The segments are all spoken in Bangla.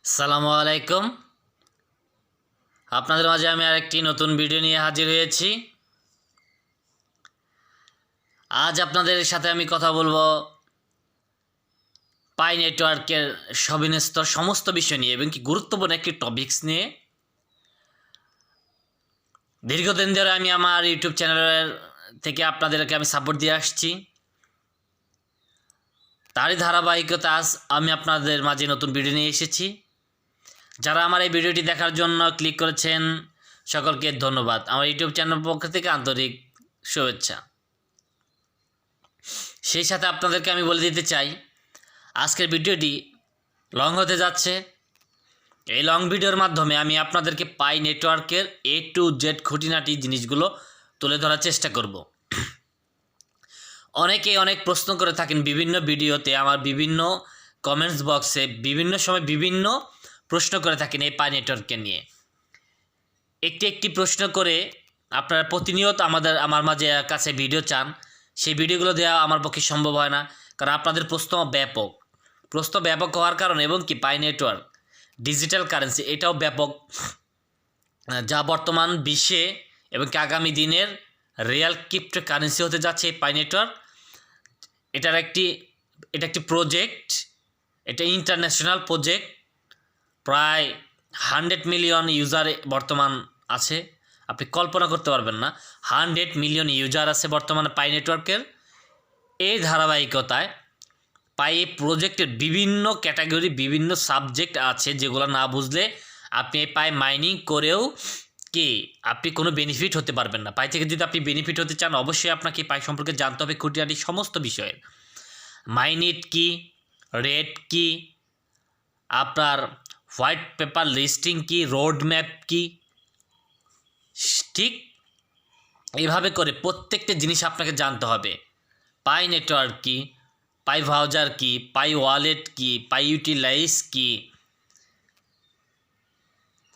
আসসালামু আলাইকুম। আপনাদের মাঝে আমি আরেকটি নতুন ভিডিও নিয়ে হাজির হয়েছি। আজ আপনাদের সাথে আমি কথা বলবো পাই নেটওয়ার্কের সবিনস্ত সমস্ত বিষয় নিয়ে এবং কি গুরুত্বপূর্ণ একটি টপিকস নিয়ে। দীর্ঘদিন ধরে আমি আমার ইউটিউব চ্যানেলের থেকে আপনাদেরকে আমি সাপোর্ট দিয়ে আসছি। তারই ধারাবাহিকতা আজ আমি আপনাদের মাঝে নতুন ভিডিও নিয়ে এসেছি। যারা আমার এই ভিডিওটি দেখার জন্য ক্লিক করেছেন সকলকে ধন্যবাদ। আমার ইউটিউব চ্যানেল পক্ষ থেকে আন্তরিক শুভেচ্ছা। সেই সাথে আপনাদেরকে আমি বলে দিতে চাই আজকের ভিডিওটি লং হতে যাচ্ছে। এই লং ভিডিওর মাধ্যমে আমি আপনাদেরকে পাই নেটওয়ার্কের A to Z খুঁটিনাটি জিনিসগুলো তুলে ধরার চেষ্টা করব। অনেকেই অনেক প্রশ্ন করে থাকেন বিভিন্ন ভিডিওতে, আমার বিভিন্ন কমেন্টস বক্সে বিভিন্ন সময় বিভিন্ন প্রশ্ন করে থাকেন এই পাই নেটওয়ার্ককে নিয়ে। একটি প্রশ্ন করে আপনারা প্রতিনিয়ত আমার মাঝে কাছে ভিডিও চান, সেই ভিডিওগুলো দেওয়া আমার পক্ষে সম্ভব হয় না, কারণ আপনাদের প্রশ্ন ব্যাপক হওয়ার কারণে এবং কি পাই নেটওয়ার্ক ডিজিটাল কারেন্সি এটাও ব্যাপক, যা বর্তমান বিশ্বে এবং কি আগামী দিনের রিয়েল ক্রিপ্টো কারেন্সি হতে যাচ্ছে এই পাই নেটওয়ার্ক। এটা একটি প্রজেক্ট, এটা ইন্টারন্যাশনাল প্রজেক্ট। প্রায় 100 মিলিয়ন ইউজার বর্তমান আছে। আপনি কল্পনা করতে পারবেন না, 100 মিলিয়ন ইউজার আছে বর্তমানে পাই নেটওয়ার্কের। এই ধারাবাহিকতায় পাই প্রজেক্টের বিভিন্ন ক্যাটাগরি বিভিন্ন সাবজেক্ট আছে যেগুলো না বুঝলে আপনি এই পাই মাইনিং করেও আপনি কোনো বেনিফিট হতে পারবেন না। পাই থেকে যদি আপনি বেনিফিট হতে চান অবশ্যই আপনাকে পাই সম্পর্কে জানতে হবে খুঁটিনাটি সমস্ত বিষয়ের। মাইনিট কি, রেট কি, আপনার হোয়াইট পেপার লিস্টিং কি, রোড ম্যাপ কি, ঠিক এইভাবে করে প্রত্যেকটা জিনিস আপনাকে জানতে হবে। পাই নেটওয়ার্ক কি, পাই ভাউজার কি, পাই ওয়ালেট কি, পাই ইউটিলাইজ কি,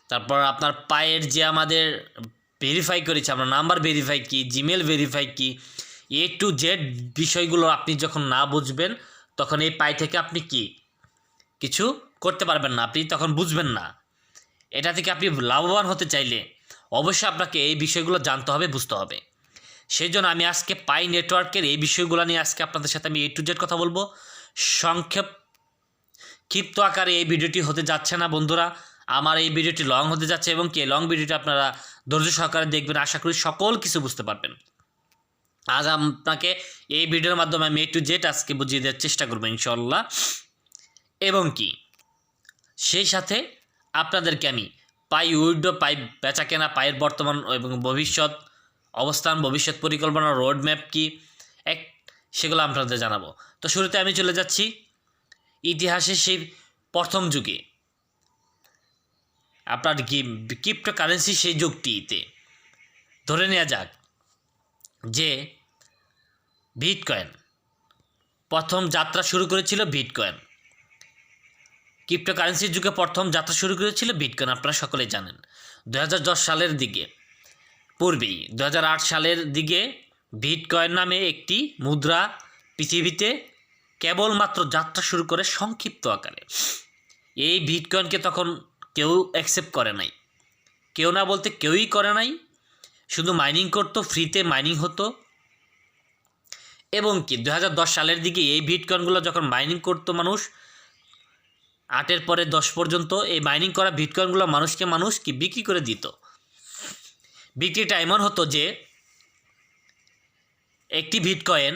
তারপর আপনার পায়ের যে আমাদের ভেরিফাই করেছি আমরা নাম্বার ভেরিফাই কি, জিমেল ভেরিফাই কি, A to Z বিষয়গুলো আপনি যখন না বুঝবেন তখন এই পাই থেকে আপনি কিছু করতে পারবেন না, আপনি তখন বুঝবেন না। এটা থেকে আপনি লাভবান হতে চাইলে অবশ্যই আপনাকে এই বিষয়গুলো জানতে হবে, বুঝতে হবে। সেই জন্য আমি আজকে পাই নেটওয়ার্কের এই বিষয়গুলো নিয়ে আজকে আপনাদের সাথে আমি A to Z কথা বলবো। ক্ষিপ্ত আকারে এই ভিডিওটি হতে যাচ্ছে না বন্ধুরা, আমার এই ভিডিওটি লং হতে যাচ্ছে এবং লং ভিডিওটি আপনারা ধৈর্য সহকারে দেখবেন, আশা করি সকল কিছু বুঝতে পারবেন। আজ আপনাকে এই ভিডিওর মাধ্যমে আমি A to Z আজকে বুঝিয়ে দেওয়ার চেষ্টা করবো ইনশাল্লাহ। এবং সেই সাথে আপনাদেরকে আমি পাই উইথড্র, পাই বেচা কেনা, পাইয়ের বর্তমান এবং ভবিষ্যৎ অবস্থান, ভবিষ্যৎ পরিকল্পনা, রোড ম্যাপ কি সেগুলো আপনাদের জানাবো। তো শুরুতে আমি চলে যাচ্ছি ইতিহাসের সেই প্রথম যুগে, আপনার ক্রিপ্টো কারেন্সি সেই যুগটিতে। ধরে নেওয়া যাক যে বিটকয়েন প্রথম যাত্রা শুরু করেছিল বিটকয়েন। ক্রিপ্টো কারেন্সির যুগে প্রথম যাত্রা শুরু করেছিল বিটকয়েন, আপনারা সকলেই জানেন। 2010 সালের দিকে পূর্বেই 2008 সালের দিকে বিটকয়েন নামে একটি মুদ্রা পৃথিবীতে কেবলমাত্র যাত্রা শুরু করে সংক্ষিপ্ত আকারে। এই বিটকয়েনকে তখন কেউ অ্যাকসেপ্ট করে নাই, কেউ না বলতে কেউই করে নাই, শুধু মাইনিং করতো, ফ্রিতে মাইনিং হতো। এবং 2010 সালের দিকে এই বিটকয়েনগুলো যখন মাইনিং করতো মানুষ, 8-এর পরে 10 পর্যন্ত এই মাইনিং করা বিটকয়েনগুলো মানুষ বিক্রি করে দিত। বিক্রিটা এমন হতো যে একটি বিটকয়েন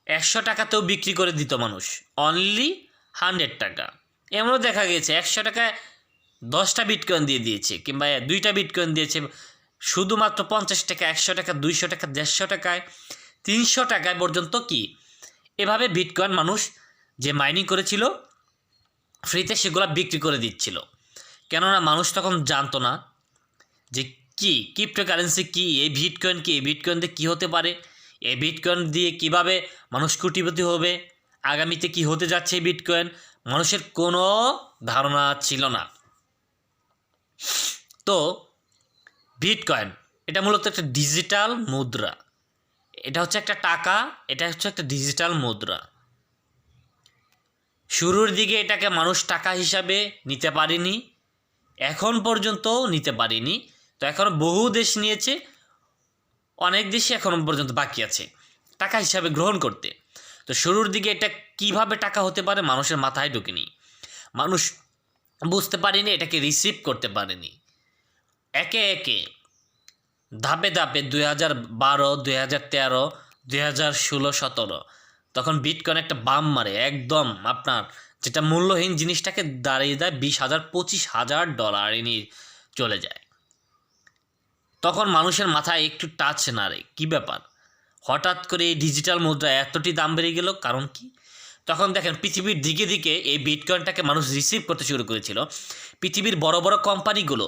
100 টাকাতেও বিক্রি করে দিত মানুষ, অনলি 100 টাকা। এমনও দেখা গেছে 100 টাকায় 10টা বিটকয়েন দিয়ে দিয়েছে, কিংবা 2টা বিটকয়েন দিয়েছে শুধুমাত্র 50 টাকা, 100 টাকা, 200 টাকা, 150 টাকায়, 300 টাকায় পর্যন্ত এভাবে বিটকয়েন মানুষ যে মাইনিং করেছিল ফ্রিতে সেগুলো বিক্রি করে দিচ্ছিল। কেননা মানুষ তখন জানতো না যে ক্রিপ্টো কারেন্সি কি, এই বিটকয়েন কি, এই বিটকয়েন দিয়ে কী হতে পারে, এই বিটকয়েন দিয়ে কিভাবে মানুষ কোটিপতি হবে, আগামীতে কি হতে যাচ্ছে এই বিটকয়েন, মানুষের কোনো ধারণা ছিল না। তো বিটকয়েন এটা মূলত একটা ডিজিটাল মুদ্রা, এটা হচ্ছে একটা টাকা, এটা হচ্ছে একটা ডিজিটাল মুদ্রা। শুরুর দিকে এটাকে মানুষ টাকা হিসাবে নিতে পারেনি, এখন পর্যন্তও নিতে পারেনি। তো এখন বহু দেশ নিয়েছে, অনেক দেশই এখনও পর্যন্ত বাকি আছে টাকা হিসাবে গ্রহণ করতে। তো শুরুর দিকে এটা কিভাবে টাকা হতে পারে মানুষের মাথায় ঢুকেনি, মানুষ বুঝতে পারেনি, এটাকে রিসিভ করতে পারেনি। একে একে ধাপে ধাপে 2012, 2013, 2016, 2017 তখন বিটকয়েন একটা বাম মারে, একদম আপনার যেটা মূল্যহীন জিনিসটাকে দাঁড়িয়ে দেয় 20,000, $25,000 নিয়ে চলে যায়। তখন মানুষের মাথায় একটু টাচ নাড়ে, কী ব্যাপার, হঠাৎ করে এই ডিজিটাল মুদ্রা এতটি দাম বেড়ে গেল, কারণ কি? তখন দেখেন পৃথিবীর দিকে দিকে এই বিটকয়েনটাকে মানুষ রিসিভ করতে শুরু করেছিল। পৃথিবীর বড় বড় কোম্পানিগুলো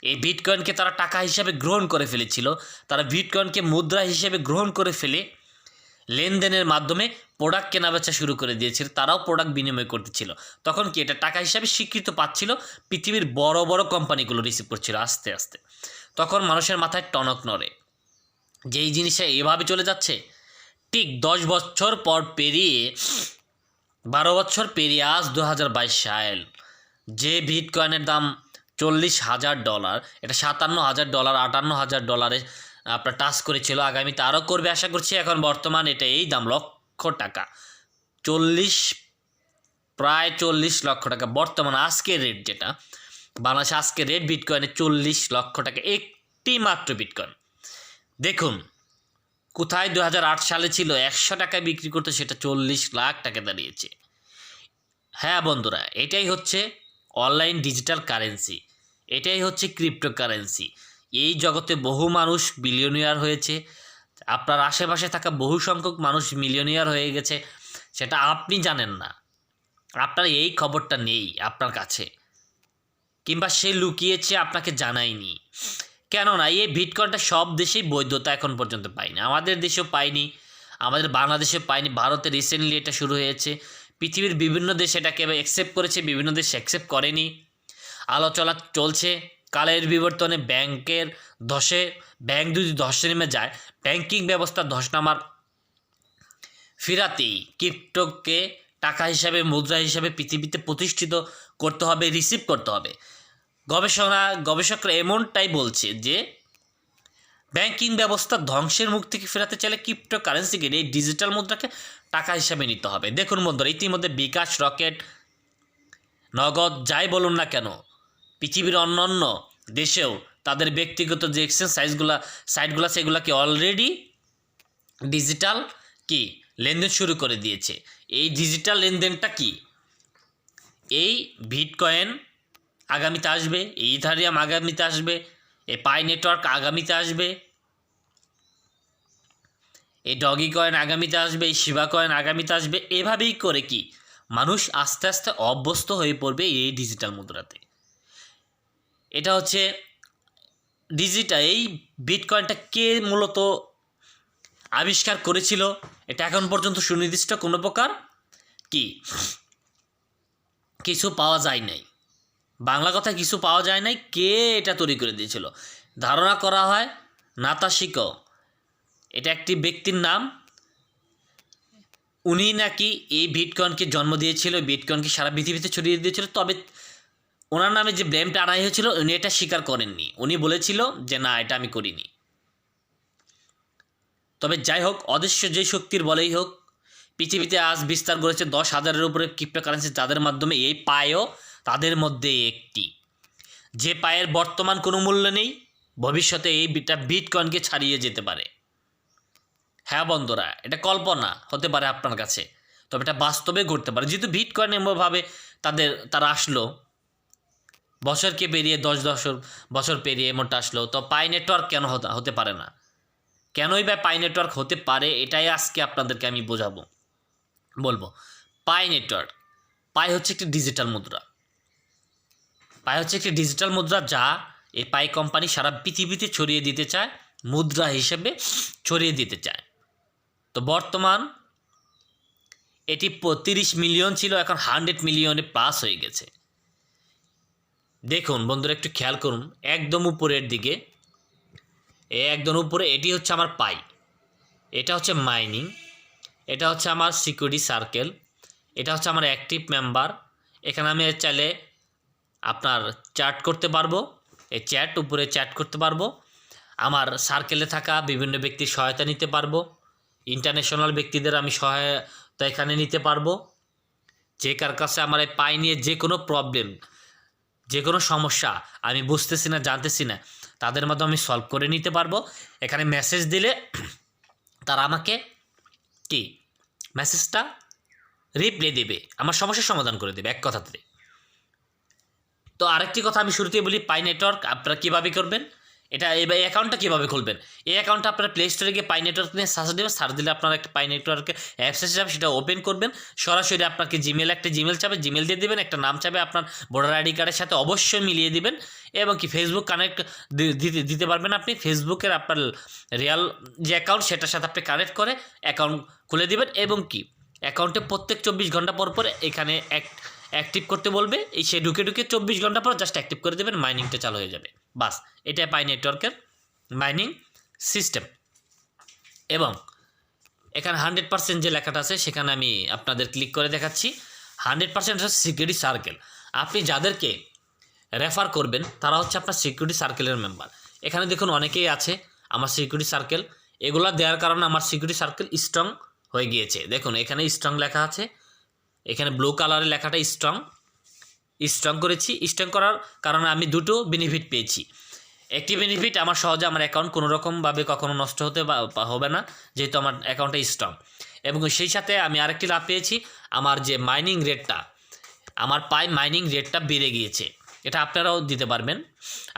এই বিটকয়েনকে তারা টাকা হিসাবে গ্রহণ করে ফেলেছিল, তারা বিটকয়েনকে মুদ্রা হিসেবে গ্রহণ করে ফেলে লেনদেনের মাধ্যমে প্রোডাক্ট কেনাবেচা শুরু করে দিয়েছিল, তারাও প্রোডাক্ট বিনিময় করতেছিল। তখন কি এটা টাকা হিসাবে স্বীকৃত পাচ্ছিল, পৃথিবীর বড় বড় কোম্পানিগুলো রিসিভ করছিল আস্তে আস্তে। তখন মানুষের মাথায় টনক নড়ে যে এই জিনিসটা এভাবে চলে যাচ্ছে। ঠিক 10 বছর পর পেরিয়ে 12 বছর পেরিয়ে আজ 2022 সাল, যে বিটকয়েনের দাম $40,000, এটা $57,000, $58,000 আপনার টাচ করেছিল, আগামীতে আরও করবে আশা করছি। এখন বর্তমান এটা এই দাম লক্ষ টাকা, প্রায় 40 লক্ষ টাকা বর্তমান আজকের রেট, যেটা বাংলাদেশে আজকের রেট বিটকয়েনের 40 লক্ষ টাকা একটি মাত্র বিটকয়েন। দেখুন কোথায় 2008 সালে ছিল 100 টাকায় বিক্রি করতে, সেটা 40 লাখ টাকা দাঁড়িয়েছে। হ্যাঁ বন্ধুরা, এটাই হচ্ছে অনলাইন ডিজিটাল কারেন্সি, এটাই হচ্ছে ক্রিপ্টোকারেন্সি। এই জগতে বহু মানুষ বিলিয়নিয়ার হয়েছে, আপনার আশেপাশে থাকা বহু সংখ্যক মানুষ মিলিয়নিয়ার হয়ে গেছে, সেটা আপনি জানেন না, আপনার এই খবরটা নেই আপনার কাছে, কিংবা সে লুকিয়েছে আপনাকে জানায়নি। কেননা এই বিটকয়েনটা সব দেশেই বৈধতা এখন পর্যন্ত পায়নি, আমাদের দেশেও পায়নি, আমাদের বাংলাদেশেও পায়নি, ভারতে রিসেন্টলি এটা শুরু হয়েছে, পৃথিবীর বিভিন্ন দেশ এটাকে অ্যাকসেপ্ট করেছে, বিভিন্ন দেশ অ্যাকসেপ্ট করেনি, আলোচনা চলছে। কালের বিবর্তনে ব্যাংকের ধসে, ব্যাংক যদি ধসে নেমে যায়, ব্যাংকিং ব্যবস্থা ধস নামার ফিরাতেই ক্রিপ্টোকে টাকা হিসাবে, মুদ্রা হিসাবে পৃথিবীতে প্রতিষ্ঠিত করতে হবে, রিসিভ করতে হবে। গবেষকরা এমনটাই বলছে যে ব্যাংকিং ব্যবস্থা ধ্বংসের মুখ থেকে ফেরাতে চাইলে ক্রিপ্টোকারেন্সিকে, এই ডিজিটাল মুদ্রাকে টাকা হিসাবে নিতে হবে। দেখুন বন্ধুরা, ইতিমধ্যে বিকাশ, রকেট, নগদ যাই বলুন না কেন, পৃথিবীর অন্যান্য দেশেও তাদের ব্যক্তিগত যে এক্সচেঞ্জ সাইটগুলো সেগুলোকে অলরেডি ডিজিটাল কি লেনদেন শুরু করে দিয়েছে। এই ডিজিটাল লেনদেনটা কি, এই বিটকয়েন আগামীতে আসবে, এই ইথারিয়াম আগামীতে আসবে, এই পাই নেটওয়ার্ক আগামীতে আসবে, এই ডগি কয়েন আগামীতে আসবে, এই শিবা কয়েন আগামীতে আসবে। এভাবেই করে কি মানুষ আস্তে আস্তে অভ্যস্ত হয়ে পড়বে এই ডিজিটাল মুদ্রাতে। এটা হচ্ছে ডিজিটাল, এই বিটকয়েনটা কে মূলত আবিষ্কার করেছিল এটা এখন পর্যন্ত সুনির্দিষ্ট কোনো প্রকার কি কিছু পাওয়া যায় নাই, বাংলা কথা কিছু পাওয়া যায় নাই, কে এটা তৈরি করে দিয়েছিল। ধারণা করা হয় নাতাশিকো, এটা একটি ব্যক্তির নাম, উনি নাকি এই বিটকয়েনকে জন্ম দিয়েছিল, বিটকয়েনকে সারা পৃথিবীতে ছড়িয়ে দিয়েছিল। তবে ওনার নামে যে ব্লেমটা আনাই হয়েছিল, উনি এটা স্বীকার করেননি, উনি বলেছিল যে না, এটা আমি করিনি। তবে যাই হোক, অদৃশ্য যে শক্তির বলেই হোক, পৃথিবীতে আজ বিস্তার করেছে 10,000-এর উপরে ক্রিপ্টোকারেন্সি, যাদের মাধ্যমে এই পায়ও তাদের মধ্যে একটি, যে পায়ের বর্তমান কোনো মূল্য নেই, ভবিষ্যতে এই বিটকয়েনকে ছাড়িয়ে যেতে পারে। হ্যাঁ বন্ধুরা, এটা কল্পনা হতে পারে আপনার কাছে, তবে এটা বাস্তবে ঘটতে পারে। যেহেতু বিটকয়েন এমনভাবে তারা আসলো, বছরকে পেরিয়ে 10 বছর পেরিয়ে এমনটা আসলো, তো পাই নেটওয়ার্ক কেন হতে পারে না? কেনই বা পাই নেটওয়ার্ক হতে পারে, এটাই আজকে আপনাদেরকে আমি বলবো। পাই নেটওয়ার্ক, পাই হচ্ছে একটি ডিজিটাল মুদ্রা, পাই হচ্ছে একটি ডিজিটাল মুদ্রা যা এই পাই কোম্পানি সারা পৃথিবীতে ছড়িয়ে দিতে চায়, মুদ্রা হিসেবে ছড়িয়ে দিতে চায়। তো বর্তমান এটি 30 মিলিয়ন ছিল, এখন 100 মিলিয়নে প্লাস হয়ে গেছে। দেখুন বন্ধুরা, একটু খেয়াল করুন, একদম উপরের দিকে, একদম উপরে এটি হচ্ছে আমার পাই, এটা হচ্ছে মাইনিং, এটা হচ্ছে আমার সিকিউরিটি সার্কেল, এটা হচ্ছে আমার অ্যাক্টিভ মেম্বার। এখানে আমি চাইলে আপনার চ্যাট করতে পারবো, এই চ্যাট উপরে চ্যাট করতে পারবো, আমার সার্কেলে থাকা বিভিন্ন ব্যক্তির সহায়তা নিতে পারবো, ইন্টারন্যাশনাল ব্যক্তিদের আমি সহায়তা এখানে নিতে পারবো। যে কার কাছে আমার এই পাই নিয়ে যে কোনো প্রবলেম, যে কোনো সমস্যা আমি বুঝতেছি না, জানতেছি না, তাদের মাধ্যমে আমি সলভ করে নিতে পারবো। এখানে মেসেজ দিলে তারা আমাকে কি মেসেজটা রিপ্লাই দেবে, আমার সমস্যার সমাধান করে দেবে এক কথাতে। তো আরেকটি কথা আমি শুরুতেই বলি, পাই নেটওয়ার্ক আপনারা কীভাবে করবেন, এটা এই অ্যাকাউন্টটা কীভাবে খুলবেন। এই অ্যাকাউন্টটা আপনারা প্লে স্টোরে গিয়ে পাই নেটওয়ার্ক নিয়ে সার্চ দেবেন, সার্চ দিলে আপনারা একটা পাই নেটওয়ার্কের অ্যাপস এসে যাবে, সেটা ওপেন করবেন। সরাসরি আপনাকে একটা জিমেল চাবে, জিমেল দিয়ে দেবেন, একটা নাম চাবে আপনার ভোটার আইডি কার্ডের সাথে অবশ্যই মিলিয়ে দিবেন, এবং কি ফেসবুক কানেক্ট দিতে পারবেন আপনি। ফেসবুকের আপনার রিয়াল যে অ্যাকাউন্ট সেটার সাথে আপনি কানেক্ট করে অ্যাকাউন্ট খুলে দিবেন, এবং কি অ্যাকাউন্টে প্রত্যেক 24 ঘন্টা পর পর এখানে অ্যাক্টিভ করতে বলবে, সে ঢুকে 24 ঘন্টা পর জাস্ট অ্যাক্টিভ করে দেবেন, মাইনিংটা চালু হয়ে যাবে। বাস, এটাই পাই নেটওয়ার্কের মাইনিং সিস্টেম। এবং এখানে 100% যে লেখাটা আছে সেখানে আমি আপনাদের ক্লিক করে দেখাচ্ছি। 100% হচ্ছে সিকিউরিটি সার্কেল। আপনি যাদেরকে রেফার করবেন তারা হচ্ছে আপনার সিকিউরিটি সার্কেলের মেম্বার। এখানে দেখুন অনেকেই আছে আমার সিকিউরিটি সার্কেল, এগুলো দেওয়ার কারণে আমার সিকিউরিটি সার্কেল স্ট্রং হয়ে গিয়েছে। দেখুন এখানে স্ট্রং লেখা আছে, এখানে ব্লু কালারের লেখাটা স্ট্রং করেছি। স্ট্রং করার কারণে আমি দুটো বেনিফিট পেয়েছি। একটি বেনিফিট, আমার সহজে আমার অ্যাকাউন্ট কোনো রকমভাবে কখনো নষ্ট হবে না, যেহেতু আমার অ্যাকাউন্টটা স্ট্রং। এবং সেই সাথে আমি আরেকটি লাভ পেয়েছি, আমার যে মাইনিং রেটটা, আমার মাইনিং রেটটা বেড়ে গিয়েছে। এটা আপনারাও দিতে পারবেন,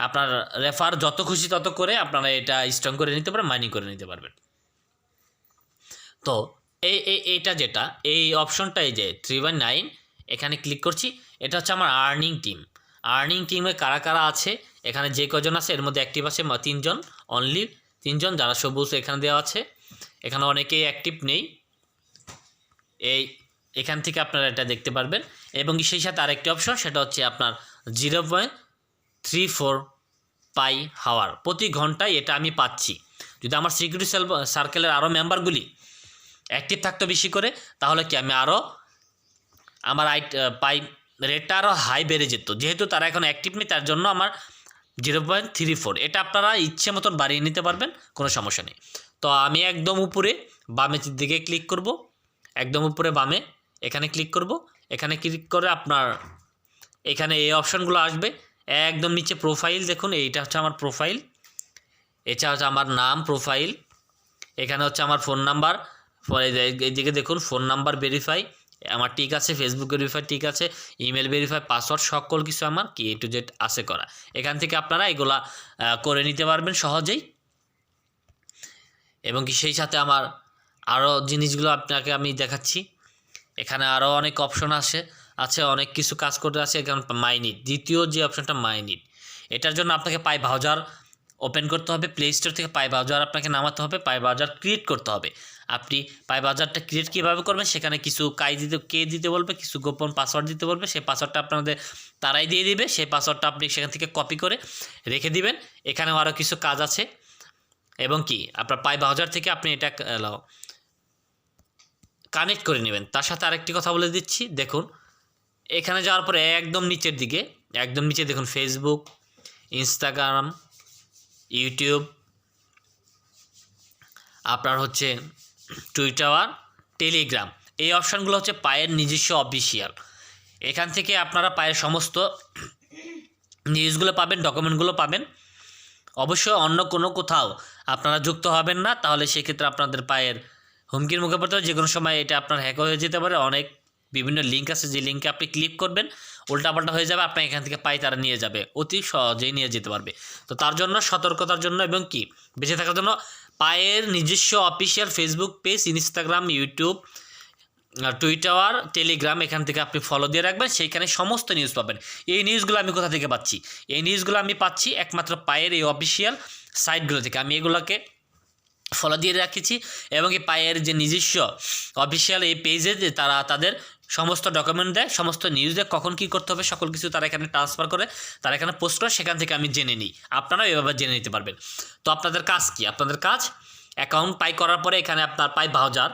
আপনার রেফার যত খুশি তত করে আপনারা এটা স্ট্রং করে নিতে পারবেন, মাইনিং করে নিতে পারবেন। তো এইটা যেটা এই অপশনটা, এই যে 3/9 এখানে ক্লিক করছি, এটা হচ্ছে আমার আর্নিং টিম। আর্নিং টিমে কারা কারা আছে, এখানে যে কজন আছে এর মধ্যে অ্যাক্টিভ আছে 3 জন, অনলি 3 জন, যারা সবুজ এখানে দেওয়া আছে। এখানে অনেকেই অ্যাক্টিভ নেই, এখান থেকে আপনারা এটা দেখতে পারবেন। এবং সেই সাথে আরেকটি অপশন, সেটা হচ্ছে আপনার 0.34 পাই হাওয়ার প্রতি ঘন্টায়, এটা আমি পাচ্ছি। যদি আমার সিকিউরিটি সার্কেলের আরও মেম্বারগুলি অ্যাক্টিভ থাকতো বেশি করে, তাহলে কি আমি আরও আমার পাই রেটটা আরও হাই বেড়ে যেত। যেহেতু তারা এখন অ্যাক্টিভ নেই, তার জন্য আমার 0.34, এটা আপনারা ইচ্ছে মতন বাড়িয়ে নিতে পারবেন, কোনো সমস্যা নেই। তো আমি একদম উপরে বামের দিকে ক্লিক করব, একদম উপরে বামে এখানে ক্লিক করব। এখানে ক্লিক করে আপনার এখানে এই অপশানগুলো আসবে। একদম নিচে প্রোফাইল দেখুন, এইটা হচ্ছে আমার প্রোফাইল, এটা হচ্ছে আমার নাম প্রোফাইল। এখানে হচ্ছে আমার ফোন নাম্বার, এইদিকে দেখুন ফোন নাম্বার ভেরিফাই আমার ঠিক আছে, ফেসবুক ভেরিফাই ঠিক আছে, ইমেল ভেরিফাই, পাসওয়ার্ড সকল কিছু আমার কি A to Z আছে করা। এখান থেকে আপনারা এগুলা করে নিতে পারবেন সহজেই। এবং কি সেই সাথে আমার আরও জিনিসগুলো আপনাকে আমি দেখাচ্ছি। এখানে আরও অনেক অপশন আছে অনেক কিছু কাজ করতে আছে। এখানে মাইনিট, দ্বিতীয় যে অপশনটা মাইনিট, এটার জন্য আপনাকে পাই ব্রাউজার ওপেন করতে হবে, প্লে স্টোর থেকে পাই ব্রাউজার আপনাকে নামাতে হবে, পাই ব্রাউজার ক্রিয়েট করতে হবে। আপনি পাই ব্রাউজারটা ক্রিয়েট কীভাবে করবেন, সেখানে কিছু দিতে বলবে, কিছু গোপন পাসওয়ার্ড দিতে বলবে, সেই পাসওয়ার্ডটা আপনাদের তারাই দিয়ে দিবে। সেই পাসওয়ার্ডটা আপনি সেখান থেকে কপি করে রেখে দিবেন। এখানেও আরও কিছু কাজ আছে। এবং কি আপনার পাই ব্রাউজার থেকে আপনি এটা কানেক্ট করে নেবেন। তার সাথে আরেকটি কথা বলে দিচ্ছি, দেখুন এখানে যাওয়ার পরে একদম নিচের দিকে, একদম নিচে দেখুন ফেসবুক, ইনস্টাগ্রাম, ইউটিউব, আপনার হচ্ছে টুইটার, টেলিগ্রাম, এই অপশানগুলো হচ্ছে পায়ের নিজস্ব অফিসিয়াল। এখান থেকে আপনারা পায়ের সমস্ত নিউজগুলো পাবেন, ডকুমেন্টগুলো পাবেন। অবশ্যই অন্য কোনো কোথাও আপনারা যুক্ত হবেন না, তাহলে সেক্ষেত্রে আপনাদের পায়ের হুমকির মুখে পড়তে হবে। যে কোনো সময় এটা আপনার হ্যাক হয়ে যেতে পারে। অনেক বিভিন্ন লিঙ্ক আছে, যে লিঙ্কে আপনি ক্লিক করবেন উল্টাপাল্টা হয়ে যাবে, আপনার এখান থেকে পাই তারা নিয়ে যাবে, অতি সহজেই নিয়ে যেতে পারবে। তো তার জন্য সতর্কতার জন্য এবং কি বেঁচে থাকার জন্য পায়ের নিজস্ব official Facebook page, Instagram, YouTube, Twitter, Telegram, এখান থেকে আপনি ফলো দিয়ে রাখবেন, সেইখানে সমস্ত নিউজ পাবেন। এই নিউজগুলো আমি কোথা থেকে পাচ্ছি? এই নিউজগুলো আমি পাচ্ছি একমাত্র পায়ের এই অফিসিয়াল সাইটগুলো থেকে। আমি এগুলোকে ফলো দিয়ে রাখেছি। এবং এই পায়ের যে নিজস্ব অফিসিয়াল এই পেজে যে তারা তাদের সমস্ত ডকুমেন্ট দেয়, সমস্ত নিউজ দেয়, কখন কী করতে হবে সকল কিছু তারা এখানে ট্রান্সফার করে, তারা এখানে পোস্ট করে, সেখান থেকে আমি জেনে নিই। আপনারাও এভাবে জেনে নিতে পারবেন। তো আপনাদের কাজ কি? আপনাদের কাজ অ্যাকাউন্ট পাই করার পরে এখানে আপনার পাই ব্রাউজার,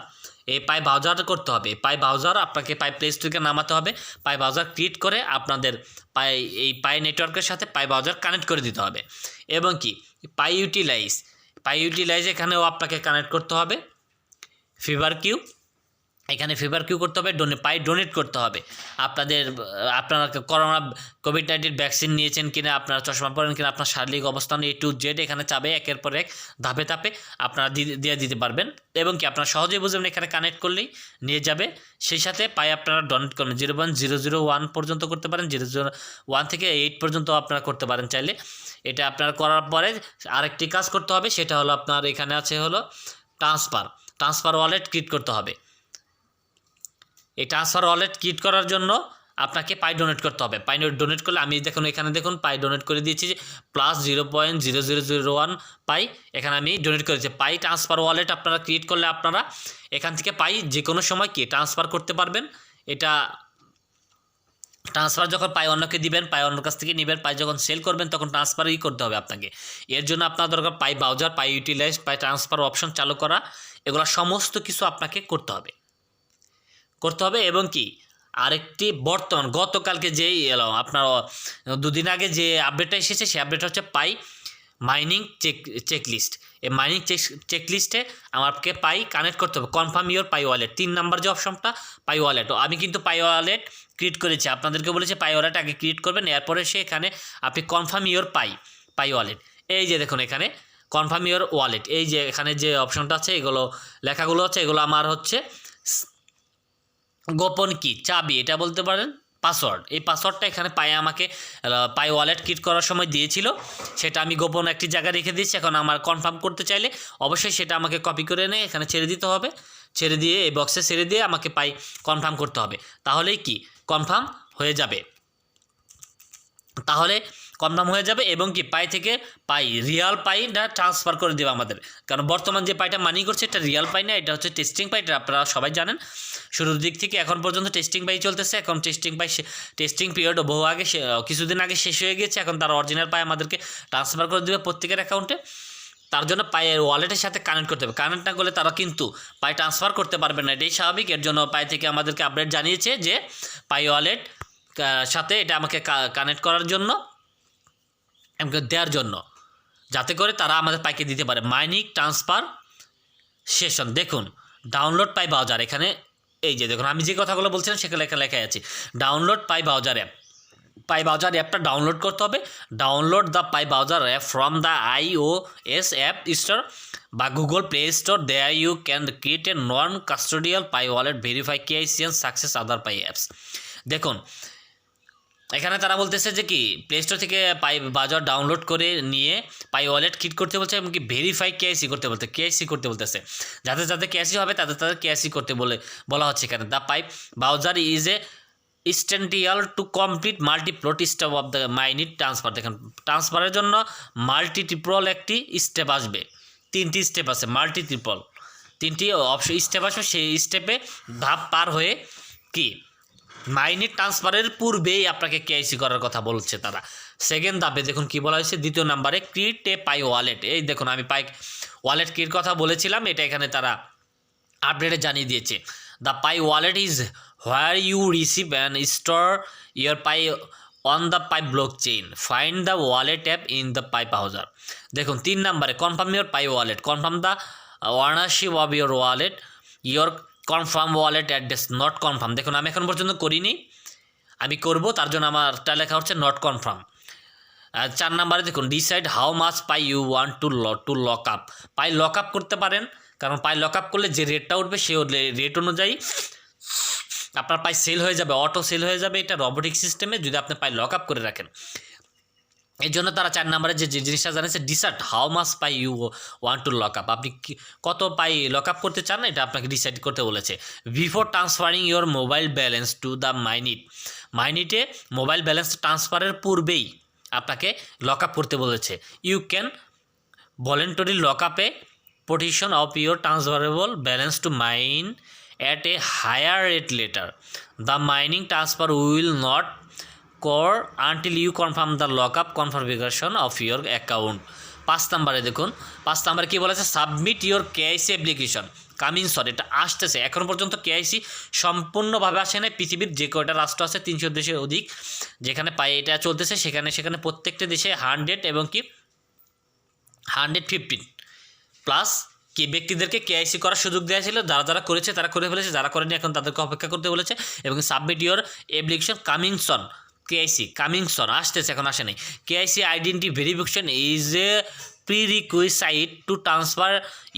এই পাই ব্রাউজার করতে হবে। পাই ব্রাউজার আপনাকে পাই প্লে স্টোর থেকে নামাতে হবে। পাই ব্রাউজার ক্রিয়েট করে আপনাদের এই পাই নেটওয়ার্কের সাথে পাই ব্রাউজার কানেক্ট করে দিতে হবে। এবং কি পাই ইউটিলাইজ এখানেও আপনাকে কানেক্ট করতে হবে। ফিভার কিউ, এখানে ফিভার কিউ করতে হবে। পাই ডোনেট করতে হবে। আপনারা করোনা কোভিড-19 ভ্যাকসিন নিয়েছেন কিনা, আপনারা চশমা পরেন কিনা, আপনার শারীরিক অবস্থান A to Z এখানে চাবে একের পর এক ধাপে ধাপে আপনারা দিয়ে দিতে পারবেন। এবং কি আপনারা সহজেই বুঝবেন, এখানে কানেক্ট করলেই নিয়ে যাবে। সেই সাথে পাই আপনারা ডোনেট করবেন 0.001 পর্যন্ত করতে পারেন, 0.01 থেকে 8 পর্যন্ত আপনারা করতে পারেন চাইলে। এটা আপনারা করার পরে আরেকটি কাজ করতে হবে, সেটা হলো আপনার এখানে আছে হলো ট্রান্সফার ওয়ালেট ক্রিয়েট করতে হবে। এই ট্রান্সফার ওয়ালেট ক্রিয়েট করার জন্য আপনাকে পাই ডোনেট করতে হবে। পাই ডোনেট করলে আমি এখানে দেখুন পাই ডোনেট করে দিয়েছি যে +0.0001 পাই এখানে আমি ডোনেট করেছি। পাই ট্রান্সফার ওয়ালেট আপনারা ক্রিয়েট করলে আপনারা এখান থেকে পাই যে কোনো সময় কি ট্রান্সফার করতে পারবেন। এটা ট্রান্সফার যখন পাই অন্যকে দিবেন, পাই অন্যর কাছ থেকে নেবেন, পাই যখন সেল করবেন তখন ট্রান্সফারই করতে হবে আপনাকে। এর জন্য আপনার দরকার পাই ব্রাউজার, পাই ইউটিলাইজ, পাই ট্রান্সফার অপশন চালু করা, এগুলো সমস্ত কিছু আপনাকে করতে হবে। এবং কি আরেকটি গতকালকে যেই এলো আপনার 2 দিন আগে যে আপডেটটা এসেছে, সেই আপডেটটা হচ্ছে পাই মাইনিং চেকলিস্ট। এই মাইনিং চেকলিস্টে আমাকে পাই কানেক্ট করতে হবে। Confirm your pi wallet 3 number যে অপশনটা পাই ওয়ালেট, আমি কিন্তু পাই ওয়ালেট ক্রিয়েট করেছি। আপনাদেরকে বলেছি পাই ওয়ালেট আগে ক্রিয়েট করবেন, এরপরে এখানে আপনি কনফার্ম ইওর পাই ওয়ালেট, এই যে দেখুন এখানে কনফার্ম ইওর ওয়ালেট, এই যে এখানে যে অপশনটা আছে এগুলো লেখাগুলো আছে, এগুলো আমার হচ্ছে গোপন কি চাবি এটা বলতে পারেন, পাসওয়ার্ড। এই পাসওয়ার্ডটা এখানে আমাকে পাই ওয়ালেট ক্রিয়েট করার সময় দিয়েছিল, সেটা আমি গোপন একটি জায়গায় রেখে দিয়েছি। এখন আমার কনফার্ম করতে চাইলে অবশ্যই সেটা আমাকে কপি করে এনে এখানে ছেড়ে দিতে হবে। ছেড়ে দিয়ে এই বক্সে ছেড়ে দিয়ে আমাকে পাই কনফার্ম করতে হবে, তাহলেই কি কনফার্ম হয়ে যাবে। এবং কি পাই থেকে রিয়াল পাইটা ট্রান্সফার করে দেবে আমাদের। কারণ বর্তমান যে পাইটা মানি করছে এটা রিয়াল পাই না, এটা হচ্ছে টেস্টিং পাই। এটা আপনারা সবাই জানেন, শুরুর দিক থেকে এখন পর্যন্ত টেস্টিং পাই চলতেছে। এখন টেস্টিং পিরিয়ড বহু আগে কিছুদিন আগে শেষ হয়ে গেছে। এখন তার অরিজিনাল পাই আমাদেরকে ট্রান্সফার করে দেবে প্রত্যেকের অ্যাকাউন্টে। তার জন্য পাইয়ের ওয়ালেটের সাথে কানেক্ট করতে হবে। কানেক্ট না করলে তারা কিন্তু পাই ট্রান্সফার করতে পারবে না, এটাই স্বাভাবিক। এর জন্য পাই থেকে আমাদেরকে আপডেট জানিয়েছে যে পাই ওয়ালেট সাথে এটা আমাকে কানেক্ট করার জন্য, দেওয়ার জন্য, যাতে করে তারা আমাদের পাইকে দিতে পারে। মাইনিং ট্রান্সফার সেশন দেখুন, ডাউনলোড পাই ব্রাউজার, এখানে এই যে দেখুন আমি যে কথাগুলো বলছিলাম সেখানে লেখা আছে download Pi browser app. Pi browser অ্যাপটা ডাউনলোড করতে হবে। Download the Pi browser app from the iOS app store বা Google Play Store. There you can create a non custodial Pi wallet, verify KYC and success other Pi apps. দেখুন এখানে তারা বলতেছে যে কি প্লে স্টোর থেকে পাই ব্রাউজার ডাউনলোড করে নিয়ে পাই ওয়ালেট ক্রিয়েট করতে বলছে, এবং কি ভেরিফাই KYC করতে বলতেছে। যাতে KYC হবে তাদের KYC করতে বলা হচ্ছে এখানে। The Pi browser is a essential to complete multiple step of the Mainnet transfer. দেখেন ট্রান্সফারের জন্য মাল্টিপ্ল একটি স্টেপ আসবে, 3টি স্টেপ আছে, মাল্টিপ্ল 3টি স্টেপ আসবে। সেই স্টেপে ধাপ পার হয়ে কি মাইনিট ট্রান্সফারের পূর্বেই আপনাকে KYC করার কথা বলছে তারা। সেকেন্ড ধাপে দেখুন কি বলা হয়েছে, 2য় নাম্বারে ক্রিয়েট এ পাই ওয়ালেট। এই দেখুন আমি পাই ওয়ালেট ক্রিয়েট কথা বলেছিলাম, এটা এখানে তারা আপডেটে জানিয়ে দিয়েছে। The Pi wallet is where you receive and store your Pi on the Pi blockchain. Find the wallet app in the Pi browser. দেখুন 3 নাম্বারে confirm your Pi wallet, confirm the ownership of your wallet, your confirm wallet address not confirm. দেখুন আমি এখন পর্যন্ত করিনি, আমি করব, তার জন্য আমারটা লেখা হচ্ছে নট কনফার্ম। 4 নাম্বারে দেখুন decide how much Pi you want to lock up. Pi lock up করতে পারেন, কারণ পাই লক আপ করলে যে রেটটা উঠবে সেই রেট অনুযায়ী আপনার পাই সেল হয়ে যাবে, অটো সেল হয়ে যাবে। এটা রোবোটিক সিস্টেমে যদি আপনি পাই লক আপ করে রাখেন। এই জন্য তারা 4 নাম্বারে যে জিনিসটা জানিয়েছে decide how much Pi you want to lock up. আপনি কত পাই লক আপ করতে চান এটা আপনাকে ডিসাইড করতে বলেছে। Before transferring your mobile balance to the মাইনিটে মোবাইল ব্যালেন্স ট্রান্সফারের পূর্বেই আপনাকে লক আপ করতে বলেছে। You can voluntary lock up a position of your transferable balance to mine at a higher rate later. The mining transfer will not occur until you confirm the lockup configuration of your account. 5 নম্বরে দেখুন 5 নম্বরে কি বলেছে, submit your KYC application. Coming সন, এটা আসতেছে। এখন পর্যন্ত কেআইসি সম্পূর্ণভাবে আসে না। পৃথিবীর যে কয়টা রাষ্ট্র আছে 300 দেশের অধিক যেখানে পাই এটা চলতেছে, সেখানে প্রত্যেকটা দেশে 100 এবং কি 115 প্লাস কি ব্যক্তিদেরকে কেআইসি করার সুযোগ দেওয়া ছিল। যারা করেছে তারা করে ফেলেছে, যারা করেনি এখন তাদেরকে অপেক্ষা করতে বলেছে। এবং submit your application coming Son, KYC coming সন আসতেছে, এখন আসে নাই। KYC identity verification is a prerequisite to transfer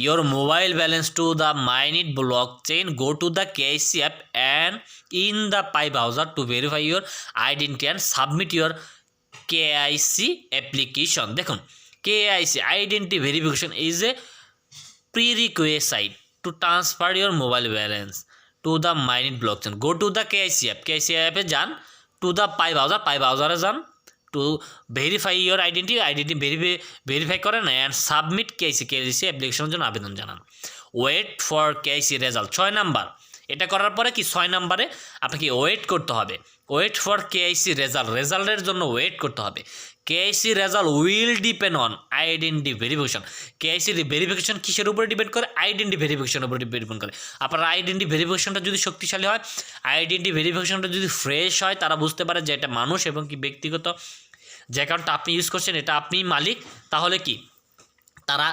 your mobile balance to the Mainnet blockchain. Go to the KIC app and in the Pi browser to verify your identity and submit your KIC application. দেখুন KIC identity verification is a prerequisite to transfer your mobile balance to the Mainnet blockchain. Go to the KIC app, KIC app এ যান, to the Pi browser যান, to verify your identity verify করেন অ্যান্ড সাবমিট কেআইসি অ্যাপ্লিকেশনের জন্য আবেদন জানান। ওয়েট ফর কেআইসি রেজাল্ট 6 নাম্বার। এটা করার পরে কি 6 নাম্বারে আপনাকে ওয়েট করতে হবে। ওয়েট ফর কেআইসি রেজাল্টের জন্য ওয়েট করতে হবে। KYC result will depend on identity verification. KYC verification কিসের উপরে ডিপেন্ড করে? আইডেন্টি ভেরিফিকেশনের উপরে ডিপেন্ড করে। আপনার আইডেন্টি ভেরিফিকেশনটা যদি শক্তিশালী হয়, আইডেন্টি ভেরিফিকেশনটা যদি ফ্রেশ হয়, তারা বুঝতে পারে যে এটা মানুষ এবং কি ব্যক্তিগত যে অ্যাকাউন্টটা আপনি ইউজ করছেন এটা আপনিই মালিক, তাহলে কি তারা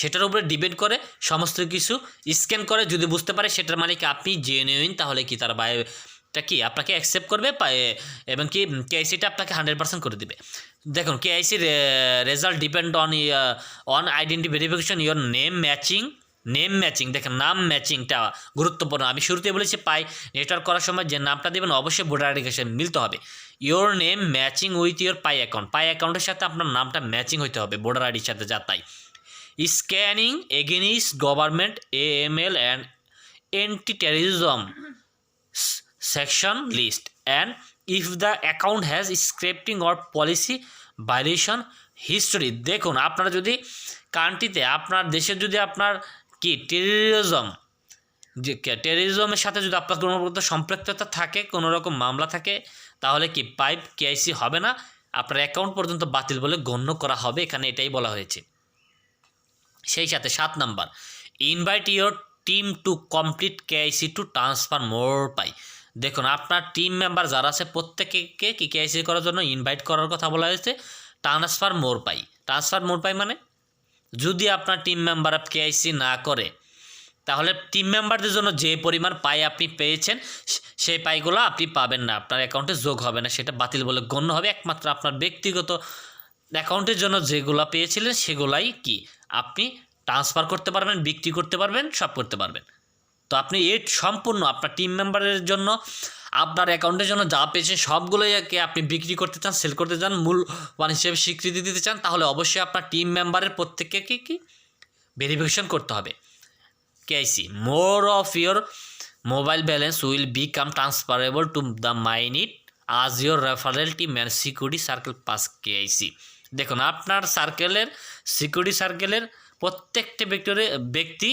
সেটার উপরে ডিপেন্ড করে সমস্ত কিছু স্ক্যান করে। যদি বুঝতে পারে সেটার মালিক আপনি জেনুইন, তাহলে কি তারা টা কি আপনাকে অ্যাকসেপ্ট করবে এবং কি কেআইসিটা আপনাকে 100% করে দিবে। দেখুন KYC result depend on identity verification your name matching. দেখেন নাম ম্যাচিংটা গুরুত্বপূর্ণ। আমি শুরুতে বলেছি পাই নেটওয়ার্ক করার সময় যে নামটা দেবেন অবশ্যই ভোটার আইডির সাথে মিলতে হবে। Your name matching with your Pi অ্যাকাউন্টের সাথে আপনার নামটা ম্যাচিং হতে হবে ভোটার আইডির সাথে, যা তাই। Scanning against government AML and anti terrorism section list and if the account has scripting or policy violation history. দেখুন আপনারা যদি কান্ট্রিতে আপনার দেশে যদি আপনার কি টেররিজমের সাথে যদি আপনার কোনো রকম সম্পৃক্ততা থাকে, কোনো রকম মামলা থাকে, তাহলে কি কেআইসি হবে না, আপনার অ্যাকাউন্ট পর্যন্ত বাতিল বলে গণ্য করা হবে। এখানে এটাই বলা হয়েছে। সেই সাথে 7 number, invite your team to complete KYC to transfer more Pi. দেখুন আপনার টিম মেম্বার যারা আছে প্রত্যেককে কি কেআইসি করার জন্য ইনভাইট করার কথা বলা হয়েছে। ট্রান্সফার মোর পাই মানে যদি আপনার টিম মেম্বার কেআইসি না করে, তাহলে টিম মেম্বারদের জন্য যে পরিমাণ পাই আপনি পেয়েছেন সেই পাইগুলো আপনি পাবেন না, আপনার অ্যাকাউন্টে যোগ হবে না, সেটা বাতিল বলে গণ্য হবে। একমাত্র আপনার ব্যক্তিগত অ্যাকাউন্টের জন্য যেগুলো পেয়েছিলেন সেগুলাই কি আপনি ট্রান্সফার করতে পারবেন, বিক্রি করতে পারবেন, সব করতে পারবেন। তো আপনি সম্পূর্ণ আপনার টিম মেম্বারের জন্য আপনার অ্যাকাউন্টের জন্য যা পেয়েছেন সবগুলোই আপনি বিক্রি করতে চান, সেল করতে চান, মূলবান হিসেবে স্বীকৃতি দিতে চান, তাহলে অবশ্যই আপনার টিম মেম্বারের প্রত্যেককে কি ভেরিফিকেশন করতে হবে। KYC more of your mobile balance will become transferable to the Mainnet as your referral team and security circle pass KYC. দেখুন আপনার সিকিউরিটি সার্কেলের প্রত্যেকটা ব্যক্তি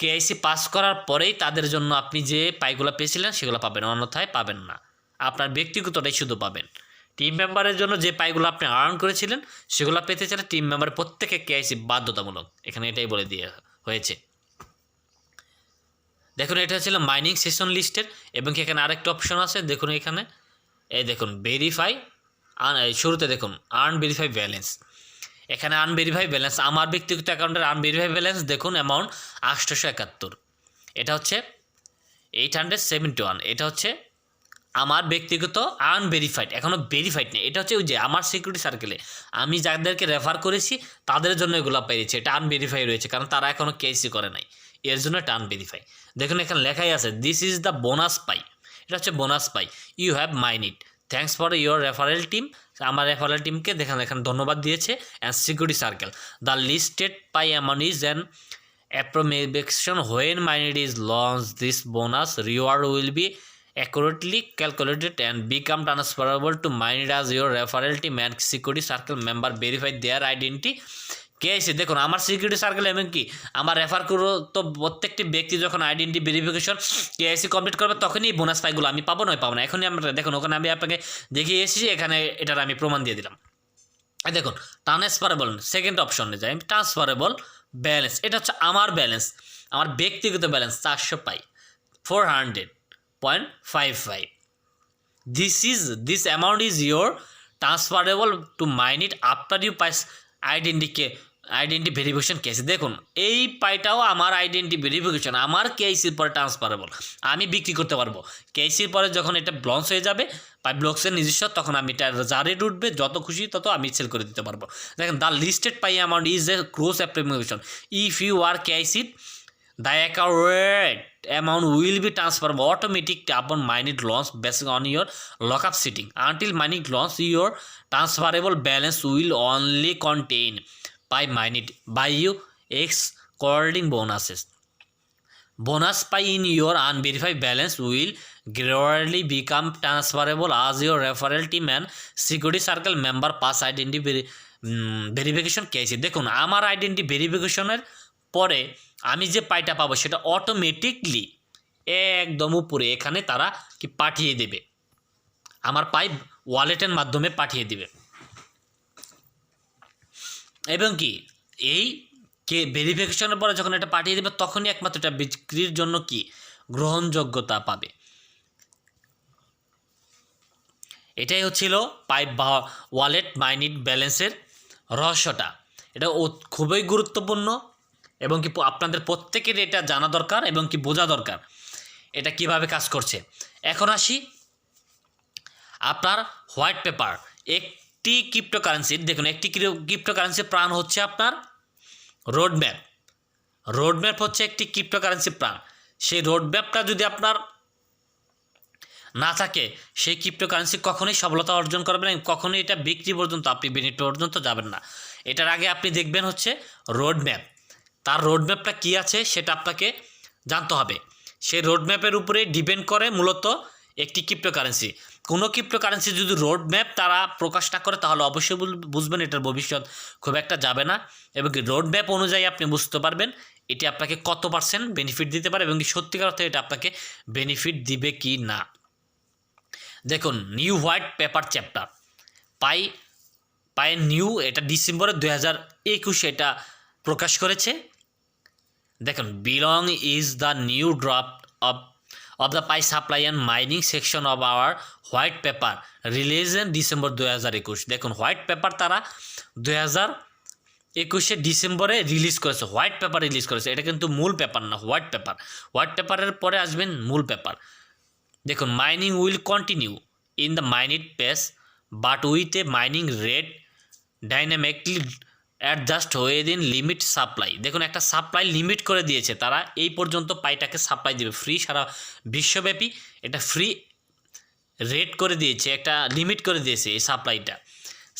কেআইসি পাস করার পরেই তাদের জন্য আপনি যে পাইগুলো পেয়েছিলেন সেগুলো পাবেন, অন্যথায় পাবেন না। আপনার ব্যক্তিগতটাই শুধু পাবেন। টিম মেম্বারের জন্য যে পাইগুলো আপনি আর্ন করেছিলেন সেগুলো পেতে চাইলে টিম মেম্বারের প্রত্যেকে কেআইসি বাধ্যতামূলক, এখানে এটাই বলে দিয়ে হয়েছে। দেখুন এটা ছিল মাইনিং সেশন লিস্টের, এবং এখানে আরেকটা অপশন আছে। দেখুন এখানে এই দেখুন ভেরিফাই, শুরুতে দেখুন আনভেরিফাই ব্যালেন্স। এখানে আনভেরিফাই ব্যালেন্স, আমার ব্যক্তিগত অ্যাকাউন্টের আনভেরিফাই ব্যালেন্স দেখুন অ্যামাউন্ট 871, এটা হচ্ছে 871, এটা হচ্ছে আমার ব্যক্তিগত আনভেরিফাইড, এখনও ভেরিফাইড নেই। এটা হচ্ছে ওই যে আমার সিকিউরিটি সার্কেলে আমি যাদেরকে রেফার করেছি তাদের জন্য এগুলো পেয়েছি, এটা আনভেরিফাই রয়েছে কারণ তারা এখনও কেআইসি করে নাই, এর জন্য এটা আনভেরিফাই। দেখুন এখানে লেখাই আছে this is the bonus Pi, এটা হচ্ছে bonus Pi, you have mined, thanks for your referral team. আমার রেফারেল টিমকে দেখেন এখানে ধন্যবাদ দিয়েছে, and security circle the listed Pi amount is an approximation when Mainnet is launched. This bonus reward will be accurately calculated and become transferable to Mainnet as your referral team and security circle member verify their identity. KYC দেখুন আমার সিকিউরিটি সার্কেল এমন কি আমার রেফার করো তো প্রত্যেকটি ব্যক্তি যখন আইডেন্টি ভেরিফিকেশন কেআইসি কমপ্লিট করবে তখনই বোনাস পাইগুলো আমি পাবো নয় পাবো না। এখনই আমরা দেখুন ওখানে আমি আপনাকে দেখিয়ে এসেছি, এখানে এটার আমি প্রমাণ দিয়ে দিলাম। দেখুন ট্রান্সফারেবল সেকেন্ড অপশনে যাই, আমি ট্রান্সফারেবল ব্যালেন্স, এটা হচ্ছে আমার ব্যালেন্স, আমার ব্যক্তিগত balance 400 pi 400.55। This amount is your transferable to mine it after you pass identity verification KYC. দেখুন এই পাইটাও আমার আইডেন্টি ভেরিফিকেশন, আমার কেসির পরে ট্রান্সফারেবল, আমি বিক্রি করতে পারবো। কেসির পরে যখন এটা ব্লন্স হয়ে যাবে পাই ব্লকসের নিজস্ব, তখন আমি এটা যা রেট উঠবে যত খুশি তত আমি সেল করে দিতে পারবো। দেখেন the listed Pi amount is a cross application if you are KYCed the accurate amount will be transferred automatically upon mining launch based on your lockup setting. Until mining launch, your transferable balance will only contain by you excluding bonuses. Bonus pay in your unverified balance will gradually become transferable as your referral team and security circle member pass identity verification case. দেখুন আমার আইডেন্টি ভেরিফিকেশনের পরে আমি যে পাইটা পাবো সেটা অটোমেটিকলি একদম উপরে এখানে তারা কি পাঠিয়ে দেবে, আমার পাই ওয়ালেটের মাধ্যমে পাঠিয়ে দিবে। এবং কি এই ভেরিফিকেশনের পরে যখন এটা পাঠিয়ে দেবে তখনই একমাত্র এটা বিক্রির জন্য কি গ্রহণযোগ্যতা পাবে। এটাই হচ্ছিল পাইপ বা ওয়ালেট মাইনিট ব্যালেন্সের রহস্যটা। এটা খুবই গুরুত্বপূর্ণ এবং কি আপনাদের প্রত্যেকের এটা জানা দরকার এবং কি বোঝা দরকার এটা কিভাবে কাজ করছে। এখন আসি আপনার হোয়াইট পেপার। একটি ক্রিপ্টোকারেন্সির দেখুন একটি ক্রিপ্টোকারেন্সির প্রাণ হচ্ছে আপনার রোডম্যাপ। রোডম্যাপ হচ্ছে একটি ক্রিপ্টোকারেন্সির প্রাণ। সেই রোডম্যাপটা যদি আপনার না থাকে সেই ক্রিপ্টোকারেন্সি কখনোই সফলতা অর্জন করবেন না, কখনোই এটা বিক্রি পর্যন্ত আপনি বেনিফিট পর্যন্ত যাবেন না। এটার আগে আপনি দেখবেন হচ্ছে রোডম্যাপ, তার রোডম্যাপটা কী আছে সেটা আপনাকে জানতে হবে। সেই রোডম্যাপের উপরে ডিপেন্ড করে মূলত একটি ক্রিপ্টোকারেন্সি। কোনো ক্রিপ্টোকারেন্সি যদি রোডম্যাপ তারা প্রকাশ না করে তাহলে অবশ্যই বুঝবেন এটার ভবিষ্যৎ খুব একটা যাবে না, এবং রোডম্যাপ অনুযায়ী আপনি বুঝতে পারবেন এটি আপনাকে কত পার্সেন্ট বেনিফিট দিতে পারে এবং কি সত্যিকার অর্থে এটা আপনাকে বেনিফিট দিবে কি না। দেখুন নিউ হোয়াইট পেপার চ্যাপ্টার পাই নিউ, এটা ডিসেম্বরের 2021 এটা প্রকাশ করেছে। দেখুন belong is the new draft of the pi supply and mining section of our white paper release in December 2021। দেখুন হোয়াইট পেপার তারা 2021 ডিসেম্বরে রিলিজ করেছে, হোয়াইট পেপার রিলিজ করেছে। এটা কিন্তু মূল পেপার না, হোয়াইট পেপার। হোয়াইট পেপারের পরে আসবেন মূল পেপার। দেখুন mining will continue in the Mainnet pace but with a mining rate dynamically adjust within limit supply. দেখুন একটা সাপ্লাই লিমিট করে দিয়েছে তারা, এই পর্যন্ত পাইটাকে সাপ্লাই দেবে ফ্রি, সারা বিশ্বব্যাপী এটা ফ্রি রেট করে দিয়েছে, একটা লিমিট করে দিয়েছে। এই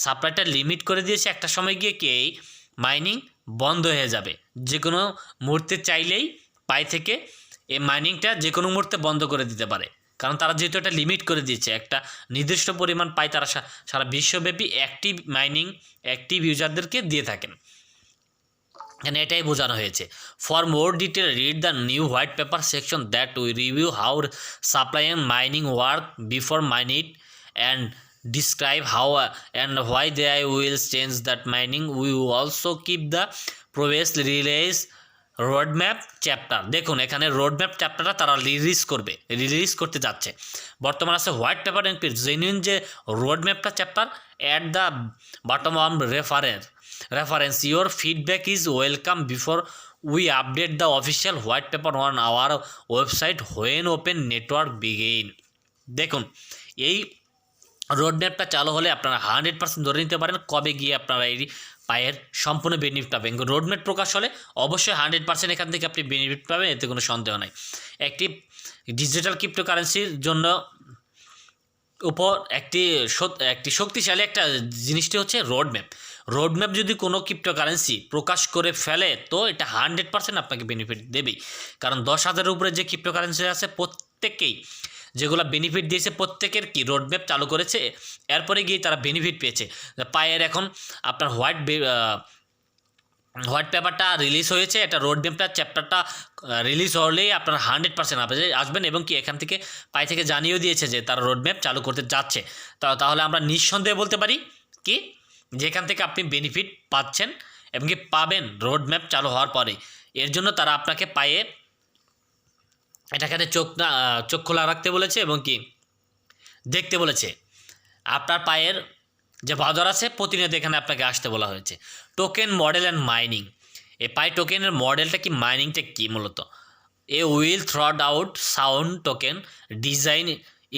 সাপ্লাইটা লিমিট করে দিয়েছে, একটা সময় গিয়ে কি এই মাইনিং বন্ধ হয়ে যাবে। যে কোনো মুহূর্তে চাইলেই পাই থেকে এই মাইনিংটা যে কোনো মুহূর্তে বন্ধ করে দিতে পারে, কারণ তারা যেহেতু একটা লিমিট করে দিচ্ছে, একটা নির্দিষ্ট পরিমাণ পাই তারা সারা বিশ্বব্যাপী অ্যাক্টিভ ইউজারদেরকে দিয়ে থাকেন। এখানে এটাই বোঝানো হয়েছে। For more detail read the new white paper section that we review how supply and mining work before mining and describe how and why they will change that mining. We also keep the previous release roadmap chapter. দেখুন এখানে রোডম্যাপ চ্যাপ্টারটা তারা রিলিজ করতে যাচ্ছে। বর্তমান আছে হোয়াইট পেপার এন্ড জেনুইন যে রোডম্যাপটা chapter at the bottom of reference your feedback is welcome before we update the official white paper on our website when open network begin. দেখুন এই রোডম্যাপটা চালু হলে আপনারা 100% ধরে নিতে পারেন কবে গিয়ে আপনারা এই পায়ের সম্পূর্ণ বেনিফিট পাবেন। রোডম্যাপ প্রকাশ হলে অবশ্যই 100% এখান থেকে আপনি বেনিফিট পাবেন, এতে কোনো সন্দেহ নাই। একটি ডিজিটাল ক্রিপ্টোকারেন্সির জন্য উপর একটি শক্তিশালী একটা জিনিসটি হচ্ছে রোডম্যাপ যদি কোনো ক্রিপ্টোকারেন্সি প্রকাশ করে ফেলে তো এটা 100% আপনাকে বেনিফিট দেবেই, কারণ 10,000-এর উপরে যে ক্রিপ্টোকারেন্সি আছে প্রত্যেকেই যেগুলো বেনিফিট দিয়েছে প্রত্যেকের কি রোডম্যাপ চালু করেছে, এরপরে গিয়ে তারা বেনিফিট পেয়েছে। পায়ের এখন আপনার হোয়াইট পেপারটা রিলিজ হয়েছে, এটা রোডম্যাপটা চ্যাপ্টারটা রিলিজ হলেই আপনার 100% আসবেন, এবং কি এখান থেকে পাই থেকে জানিয়েও দিয়েছে যে তারা রোডম্যাপ চালু করতে যাচ্ছে। তাহলে আমরা নিঃসন্দেহে বলতে পারি কি যেখান থেকে আপনি বেনিফিট পাচ্ছেন এবং কি পাবেন রোড ম্যাপ চালু হওয়ার পরে। এর জন্য তারা আপনাকে পায়ে এটাখানে চোখ খোলা রাখতে বলেছে এবং কি দেখতে বলেছে আপনার পায়ের যে বাজার আছে প্রতিনিয়ত এখানে আপনাকে আসতে বলা হয়েছে। টোকেন মডেল অ্যান্ড মাইনিং, এই পাই টোকেনের মডেলটা কি, মাইনিংটা কি মূলত। এ উইল থ্রড out sound token design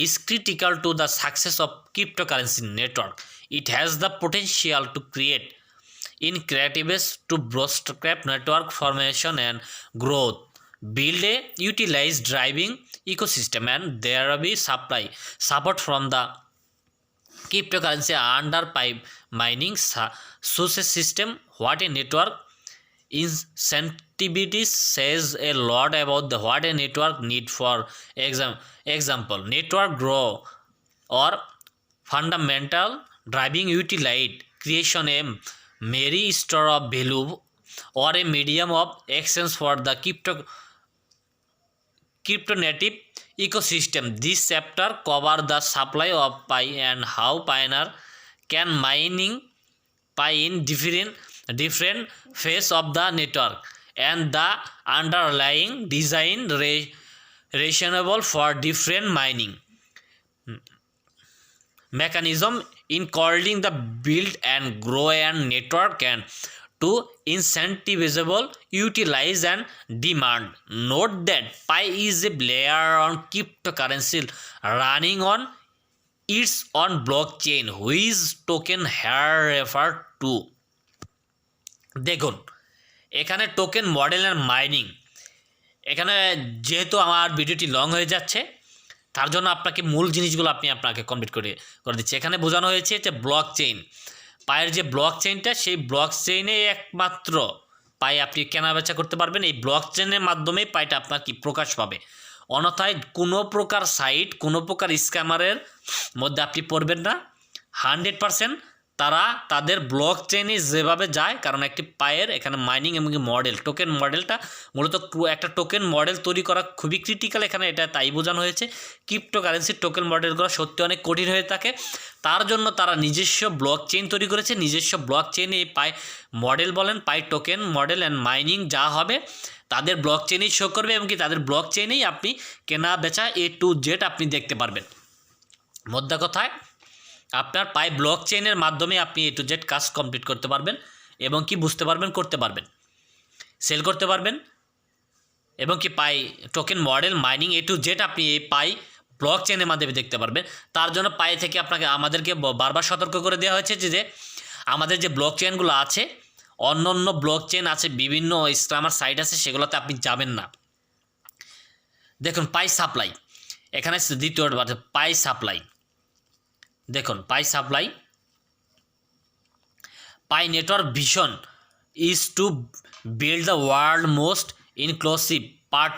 is critical to the success of cryptocurrency network. It has the potential to create incentives to bootstrap network formation and growth, build a utilized driving ecosystem, and there will be support from the cryptocurrency under pipe mining sources system. What a network incentivities says a lot about the what a network need. For example, network grow or fundamental driving utility creation a merry store of value or a medium of exchange for the cryptonative ecosystem. This chapter cover the supply of pi and how pioneer can mining pi in different phase of the network and the underlying design rationable for different mining mechanism in calling the build and grow and network and to incentivizable utilize and demand. Note that pi is a layer on cryptocurrency running on its own blockchain which token here refer to. দেখুন এখানে টোকেন মডেল অ্যান্ড মাইনিং, এখানে যেহেতু আমার ভিডিওটি লং হয়ে যাচ্ছে তার জন্য আপনাকে মূল জিনিসগুলো আপনাকে কমপ্লিট করে দিচ্ছি। এখানে বোঝানো হয়েছে যে ব্লক চেইন, পায়ের যে ব্লক চেইনটা সেই ব্লক চেইনে একমাত্র পাই আপনি কেনা বেচা করতে পারবেন। এই ব্লক চেইনের মাধ্যমে পাইটা আপনার কি প্রকাশ পাবে, অন্যথায় কোনো প্রকার সাইট কোনো প্রকার স্ক্যামারের মধ্যে আপনি পড়বেন না। 100% তারা তাদের ব্লক চেইনে যেভাবে যায়, কারণ একটি পায়ের এখানে মাইনিং এবং মডেল টোকেন মডেলটা মূলত একটা টোকেন মডেল তৈরি করা খুবই ক্রিটিক্যাল। এখানে এটা তাই বোঝানো হয়েছে ক্রিপ্টোকারেন্সির টোকেন মডেলগুলো সত্যি অনেক কঠিন হয়ে থাকে, তার জন্য তারা নিজস্ব ব্লক চেইন তৈরি করেছে। নিজস্ব ব্লক চেইনে এই পাই মডেল বলেন পাই টোকেন মডেল অ্যান্ড মাইনিং যা হবে তাদের ব্লক চেইনেই শো করবে এবং কি তাদের ব্লক চেইনেই আপনি কেনা বেচা A to Z আপনি দেখতে পারবেন। মোদ্দা কথায় আপনার পাই ব্লক চেইনের মাধ্যমে আপনি A to Z কাজ কমপ্লিট করতে পারবেন এবং কি বুঝতে পারবেন, করতে পারবেন, সেল করতে পারবেন এবং কি Pi token model mining A to Z আপনি এই পাই ব্লক চেইনের মাধ্যমে দেখতে পারবেন। তার জন্য পাই থেকে আমাদেরকে বারবার সতর্ক করে দেওয়া হয়েছে যে আমাদের যে ব্লক চেইনগুলো আছে, অন্য ব্লক চেইন আছে, বিভিন্ন স্ক্যামার সাইট আছে, সেগুলোতে আপনি যাবেন না। দেখুন পাই সাপ্লাই, এখানে দ্বিতীয় পাই সাপ্লাই, দেখুন Pi supply, Pi network vision is to build the world most inclusive part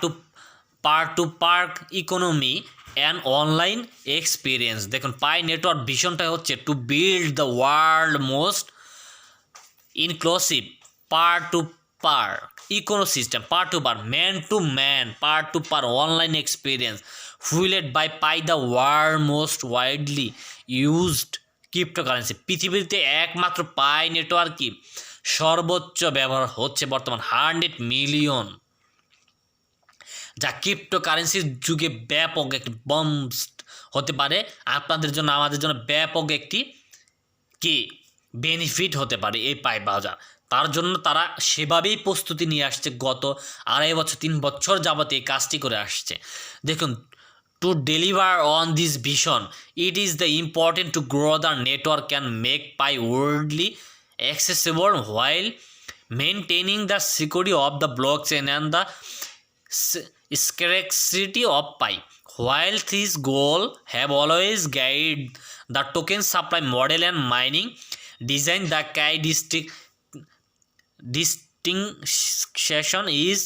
to park economy and online experience. দেখুন পাই নেটওয়ার্ক ভিশনটা হচ্ছে to build the world most inclusive part to park ecosystem, part to part, man to man, part to part online experience fueled by pi, the world most widely used cryptocurrency. পৃথিবীতে একমাত্র পাই নেটওয়ার্কই সর্বোচ্চ ব্যবহার হচ্ছে বর্তমান 100 মিলিয়ন, যা ক্রিপ্টোকারেন্সির যুগে ব্যাপক একটি বম্ব হতে পারে আপনাদের জন্য, আমাদের জন্য ব্যাপক একটি কি বেনিফিট হতে পারে এই পাই বাজার। তার জন্য তারা সেভাবেই প্রস্তুতি নিয়ে আসছে, গত 2.5 বছর 3 বছর যাবত এই কাজটি করে আসছে। দেখুন to deliver on this vision it is the important to grow the network and make pi worldly accessible while maintaining the security of the blockchain and the scarcity of pi. While these goals have always guided the token supply model and mining design, the key distinction is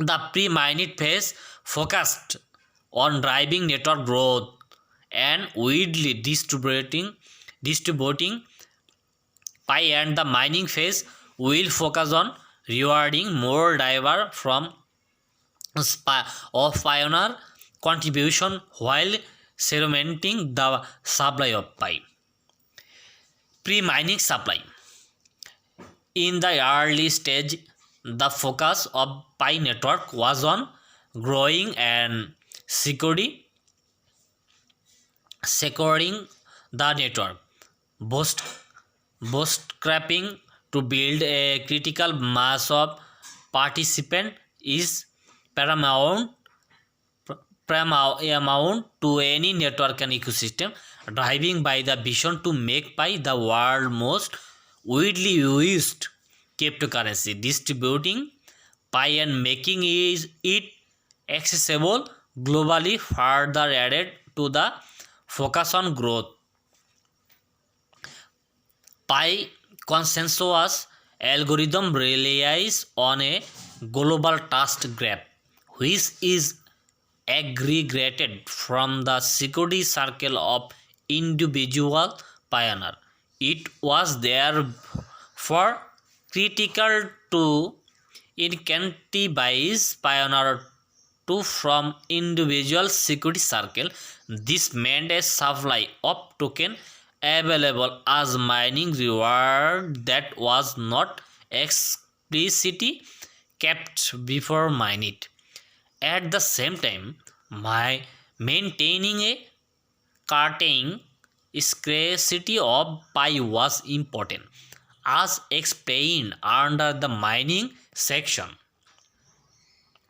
the pre-mined phase focused on driving network growth and widely distributing pi, and the mining phase will focus on rewarding more diver from of pioneer contribution while cementing the supply of pi. Pre-mining supply. In the early stage, the focus of Pi network was on growing and securing the network, bootstrapping to build a critical mass of participants is paramount to any network and ecosystem, driving by the vision to make Pi the world's most widely used cryptocurrency, distributing Pi and making it accessible globally further added to the focus on growth. Pi consensus algorithm relies on a global trust graph, which is aggregated from the security circle of individual pioneer. It was therefore critical to incentivize pioneer to from individual security circle. This meant a supply of token available as mining reward that was not explicitly kept before mining. At the same time, maintaining a certain scarcity of Pi was important, as explained under the mining section.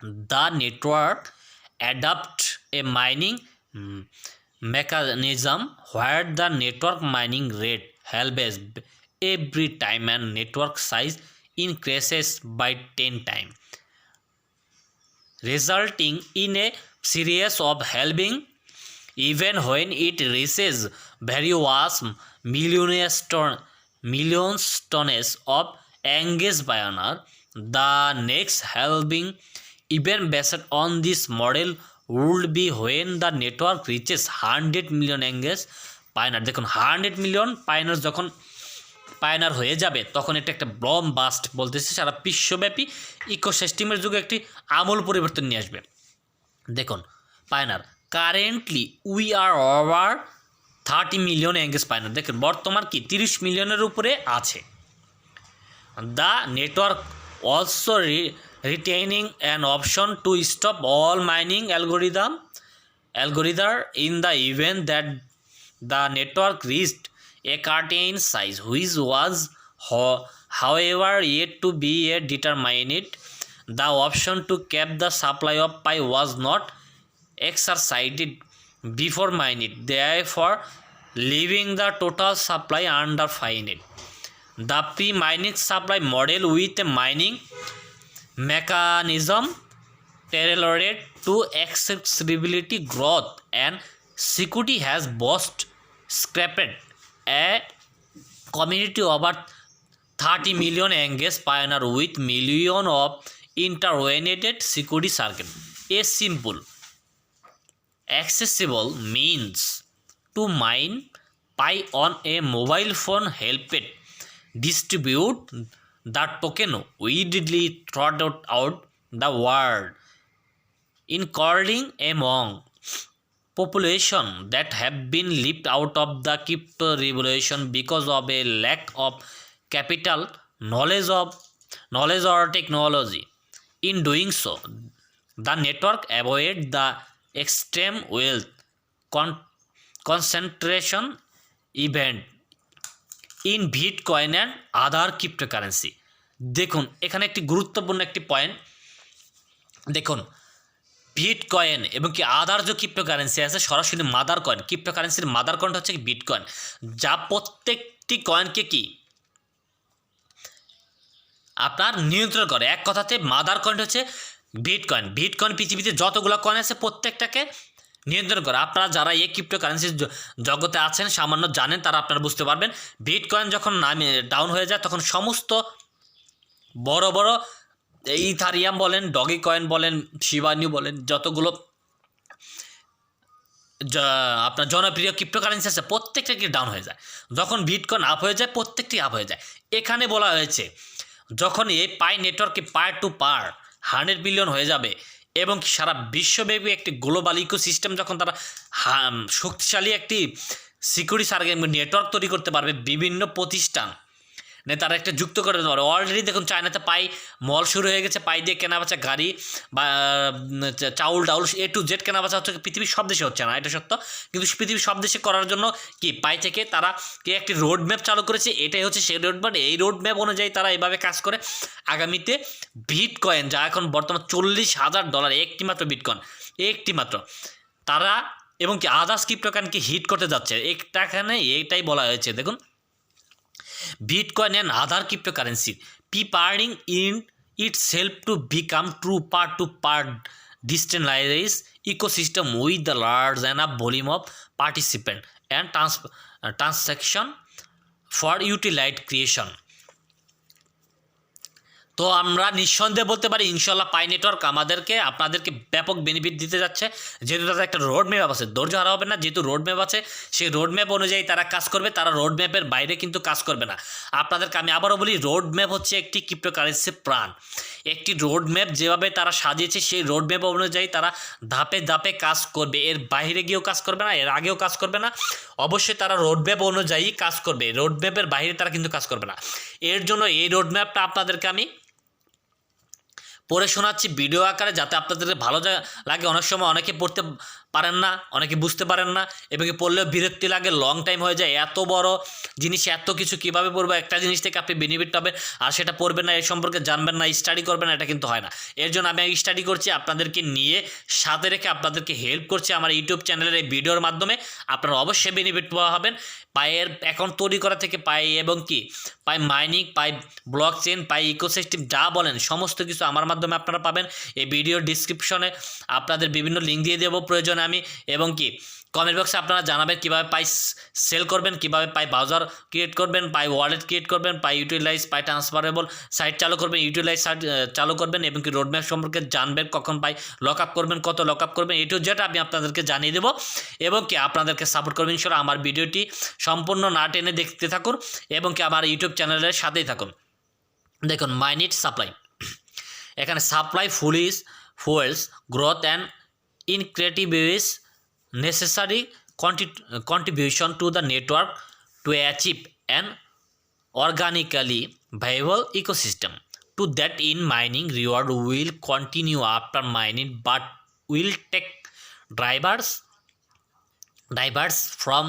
The network adopts a mining mechanism where the network mining rate halves every time and network size increases by 10 times, resulting in a series of halving. Even when it reaches various millions tons of engaged pioneer, the next halving event based on this model would be when the network reaches 100 million engaged pioneer. দেখুন 100 মিলিয়ন পাইনার যখন পাইনার হয়ে যাবে তখন এটা একটা বম বাস্ট বলতেছে, সারা বিশ্বব্যাপী ইকোসিস্টেমের যুগে একটি আমূল পরিবর্তন নিয়ে আসবে। দেখুন pioneer currently we are over 30 million engage pioneer, দেখুন বর্তমান কি 30 মিলিয়নের উপরে আছে। The network also retaining an option to stop all mining algorithm in the event that the network reached a certain size, which was however yet to be determined. The option to cap the supply of Pi was not exercised before mining, therefore leaving the total supply undefined. The pre-mining supply model with a mining mechanism tailored to accessibility, growth and security has bootstrapped a community of over 30 million engaged pioneer with millions of intervened security circle. A simple accessible means to mine Pi on a mobile phone helped distribute the token widely throughout the world, including among population that have been left out of the crypto revolution because of a lack of capital, knowledge or technology. In doing so, the network avoid the extreme wealth concentration event in Bitcoin and other cryptocurrency. দেখুন এখানে একটি গুরুত্বপূর্ণ একটি পয়েন্ট, দেখুন বিটকয়েন এবং কি আদার যে ক্রিপ্টোকারেন্সি আছে সরাসরি মাদার কয়েন, ক্রিপ্টোকারেন্সির মাদার কয়েনটা হচ্ছে কি বিটকয়েন, যা প্রত্যেকটি কয়েনকে কি আপনার নিয়ন্ত্রণ করে। এক কথাতে মাদার কয়েনটা হচ্ছে বিটকয়েন। বিটকয়েন পৃথিবীতে যতগুলো কয়েন আছে প্রত্যেকটাকে নিয়ন্ত্রণ করে। আপনারা যারা এই ক্রিপ্টোকারেন্সির জগতে আছেন সামান্য জানেন তারা আপনারা বুঝতে পারবেন। বিটকয়েন যখন নামে ডাউন হয়ে যায় তখন সমস্ত বড় বড় ইথারিয়াম বলেন, ডগি কয়েন বলেন, শিবানু বলেন, যতগুলো আপনার জনপ্রিয় ক্রিপ্টোকারেন্সি আছে প্রত্যেকটা কি ডাউন হয়ে যায়। যখন বিটকয়েন আপ হয়ে যায় প্রত্যেকটি আপ হয়ে যায়। এখানে বলা হয়েছে যখন এই পাই নেটওয়ার্কে পায়ার টু পার 100 বিলিয়ন হয়ে যাবে এবং সারা বিশ্বব্যাপী একটি গ্লোবাল ইকোসিস্টেম যখন তারা শক্তিশালী একটি সিকিউরিটি সার্কেল নেটওয়ার্ক তৈরি করতে পারবে বিভিন্ন প্রতিষ্ঠান, তারা একটা যুক্ত করে দিতে পারে। অলরেডি দেখুন চায়নাতে পাই মল শুরু হয়ে গেছে, পাই দিয়ে কেনাবেচা, গাড়ি বা চাউল ডাউল A to Z কেনাবেচা হচ্ছে পৃথিবীর সব দেশে হচ্ছে না, এটা সত্য, কিন্তু পৃথিবীর সব দেশে করার জন্য কি পাই থেকে তারা একটি রোড ম্যাপ চালু করেছে। এটাই হচ্ছে সেই রোড ম্যাপ। এই রোড ম্যাপ অনুযায়ী তারা এইভাবে কাজ করে আগামীতে বিটকয়েন, যা এখন বর্তমান $40,000 একটি মাত্র বিটকয়েন, একটি মাত্র, তারা এবং কি আদার্স ক্রিপ্টোকারেন্সিকে হিট করতে যাচ্ছে। এখানে এইটাই বলা হয়েছে, দেখুন, Bitcoin and other cryptocurrency preparing in itself to become true part-to-part decentralized ecosystem with the large enough volume of participant and transaction for utility creation. তো আমরা নিঃসন্দেহে বলতে পারি ইনশাল্লাহ পাই নেটওয়ার্ক আমাদেরকে আপনাদেরকে ব্যাপক বেনিফিট দিতে যাচ্ছে, যেহেতু তাদের একটা রোড ম্যাপ আছে। ধৈর্য হারা হবে না, যেহেতু রোড ম্যাপ আছে সেই রোড ম্যাপ অনুযায়ী তারা কাজ করবে, তারা রোড ম্যাপের বাইরে কিন্তু কাজ করবে না। আপনাদেরকে আমি আবারও বলি, রোড ম্যাপ হচ্ছে একটি ক্রিপ্টোকারেন্সির প্রাণ। একটি রোড ম্যাপ যেভাবে তারা সাজিয়েছে সেই রোড ম্যাপ অনুযায়ী তারা ধাপে ধাপে কাজ করবে, এর বাইরে গিয়েও কাজ করবে না, এর আগেও কাজ করবে না। অবশ্যই তারা রোড ম্যাপ অনুযায়ী কাজ করবে, রোড ম্যাপের বাইরে তারা কিন্তু কাজ করবে না। এর জন্য এই রোড ম্যাপটা আপনাদেরকে আমি পড়ে শোনাচ্ছি ভিডিও আকারে, যাতে আপনাদের ভালো লাগে। অনেক সময় অনেকে পড়তে পারেন না, অনেকে বুঝতে পারেন না, এবং পড়লেও বিরক্তি লাগে, লং টাইম হয়ে যায়। এত বড় জিনিস এত কিছু কীভাবে পড়বো? একটা জিনিস থেকে আপনি বেনিফিট পাবেন আর সেটা পড়বেন না, এই সম্পর্কে জানবেন না, স্টাডি করবেন না, এটা কিন্তু হয় না। এর জন্য আমি স্টাডি করছি, আপনাদেরকে নিয়ে সাথে রেখে আপনাদেরকে হেল্প করছি আমার ইউটিউব চ্যানেলের এই ভিডিওর মাধ্যমে। আপনারা অবশ্যই বেনিফিট পাওয়া হবেন। পাইয়ের অ্যাকাউন্ট তৈরি করা থেকে পাই এবং কি পাই মাইনিং, পাই ব্লক চেন, পাই ইকোসিস্টেম, যা বলেন সমস্ত কিছু আমার মাধ্যমে আপনারা পাবেন। এই ভিডিওর ডিসক্রিপশনে আপনাদের বিভিন্ন লিঙ্ক দিয়ে দেবো প্রয়োজনে আমি, এবং কি কমেন্ট বক্সে আপনারা জানাবেন কীভাবে পাই সেল করবেন, কীভাবে পাই ব্রাউজার ক্রিয়েট করবেন, পাই ওয়ালেট ক্রিয়েট করবেন, পাই ইউটিলাইজ, পাই ট্রান্সফারেবল সাইট চালু করবেন, ইউটিলাইজ সাইট চালু করবেন, এবং কি রোডম্যাপ সম্পর্কে জানবেন, কখন পাই লক আপ করবেন, কত লক আপ করবেন, A to Z আমি আপনাদেরকে জানিয়ে দেবো, এবং কি আপনাদেরকে সাপোর্ট করবেন ইনশাআল্লাহ। আমার ভিডিওটি সম্পূর্ণ না টেনে দেখতে থাকুন, এবং কি আমার ইউটিউব চ্যানেলের সাথেই থাকুন। দেখুন, মাইনিট সাপ্লাই, এখানে supply fuels growth and incentives necessary contribution to the network to achieve an organically viable ecosystem. To that in mining reward will continue after mining, but will take drivers from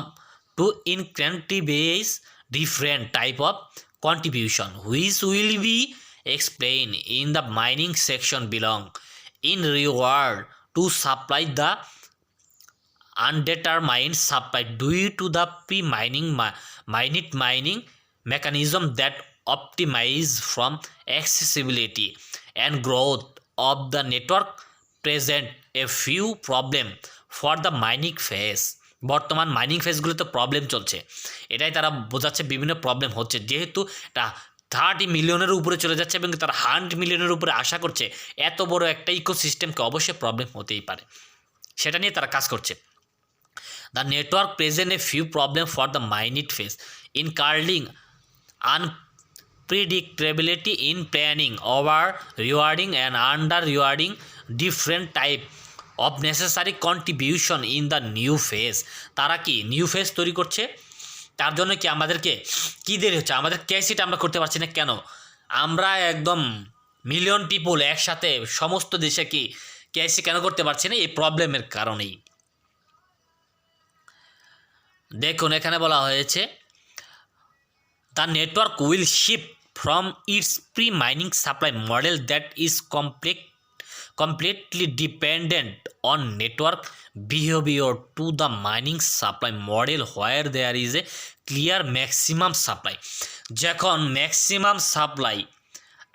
to incentivize different type of contribution, which will be explained in the mining section below. In reward to supply the undetermined supply due to the mining mechanism that optimize from accessibility and growth of the network present a few problem for the mining phase. বর্তমান মাইনিং ফেজগুলোতে প্রবলেম চলছে, এটাই তারা বোঝাচ্ছে, বিভিন্ন প্রবলেম হচ্ছে, যেহেতু এটা 30 মিলিয়নের উপরে চলে যাচ্ছে এবং তারা 100 মিলিয়নের উপরে আশা করছে। এত বড় একটা ইকোসিস্টেমকে অবশ্যই প্রবলেম হতেই পারে, সেটা নিয়ে তারা কাজ করছে। The network present a few problems for the mining phase, including unpredictability in planning, over rewarding and under rewarding, different type of necessary contribution in the new phase. তারা কি নিউ ফেজ তৈরি করছে, তার জন্য কি আমাদেরকে কী দেরি হচ্ছে? আমাদের কেসিটা আমরা করতে পারছি না কেন? আমরা একদম মিলিয়ন পিপল একসাথে সমস্ত দেশে কি কেসি কেন করতে পারছি না? এই প্রবলেমের কারণেই। দেখুন, এখানে বলা হয়েছে the network will shift from its pre mining supply model that is completely dependent on network behavior to the mining supply model where there is a clear maximum supply. যখন ম্যাক্সিমাম সাপ্লাই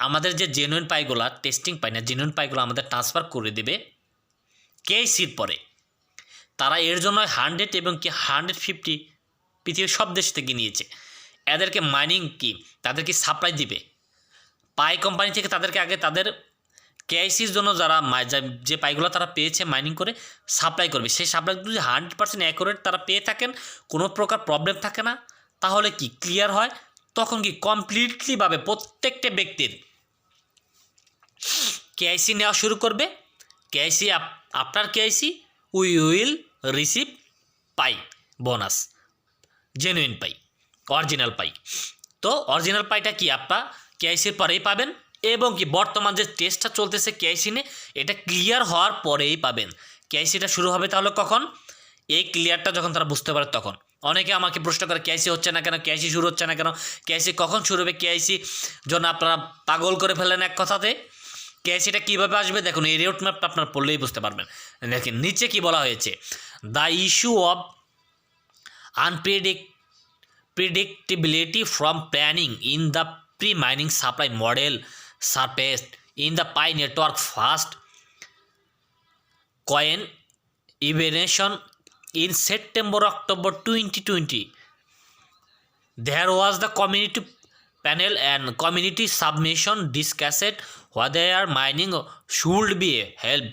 আমাদের যে জেনুইন পাইগুলো, টেস্টিং পাই না, জেনুইন পাইগুলো আমাদের ট্রান্সফার করে দেবে কেসির পরে, তারা এর জন্য 100 এবং কি 150 পৃথিবীর সব দেশ থেকে নিয়েছে। এদেরকে মাইনিং কি তাদেরকে সাপ্লাই দিবে পাই কোম্পানি থেকে, তাদেরকে আগে তাদের কেআইসির জন্য যারা যে পাইগুলো তারা পেয়েছে মাইনিং করে সাপ্লাই করবে। সেই সাপ্লাই যদি 100% অ্যাকুরেট তারা পেয়ে থাকেন, কোনো প্রকার প্রবলেম থাকে না, তাহলে কি ক্লিয়ার হয়, তখন কি কমপ্লিটলিভাবে প্রত্যেকটা ব্যক্তির কেআইসি নেওয়া শুরু করবে। KYC after KYC we will receive Pi bonus, genuine Pi, original Pi. তো অরিজিনাল পাইটা কি আপনারা কেআইসির পরেই পাবেন, এবং কি বর্তমান যে টেস্টটা চলতেছে কেআইসি নিয়ে এটা ক্লিয়ার হওয়ার পরেই পাবেন। কেআইসিটা শুরু হবে তাহলে কখন? এই ক্লিয়ারটা যখন তারা বুঝতে পারে তখন। অনেকে আমাকে প্রশ্ন করে কেআইসি হচ্ছে না কেন, কেআইসি শুরু হচ্ছে না কেন, কেআইসি কখন শুরু হবে, কেআইসি জন্য আপনারা পাগল করে ফেলেন এক কথাতে। কেআইসিটা কীভাবে আসবে দেখুন, এই রুট ম্যাপটা আপনার পড়লেই বুঝতে পারবেন। দেখেন নিচে কি বলা হয়েছে, the issue of predictability from planning in the pre-mining supply model surfaced in the Pi network first coin evaluation in September-October 2020. There was the community panel and community submission discussed whether mining should be held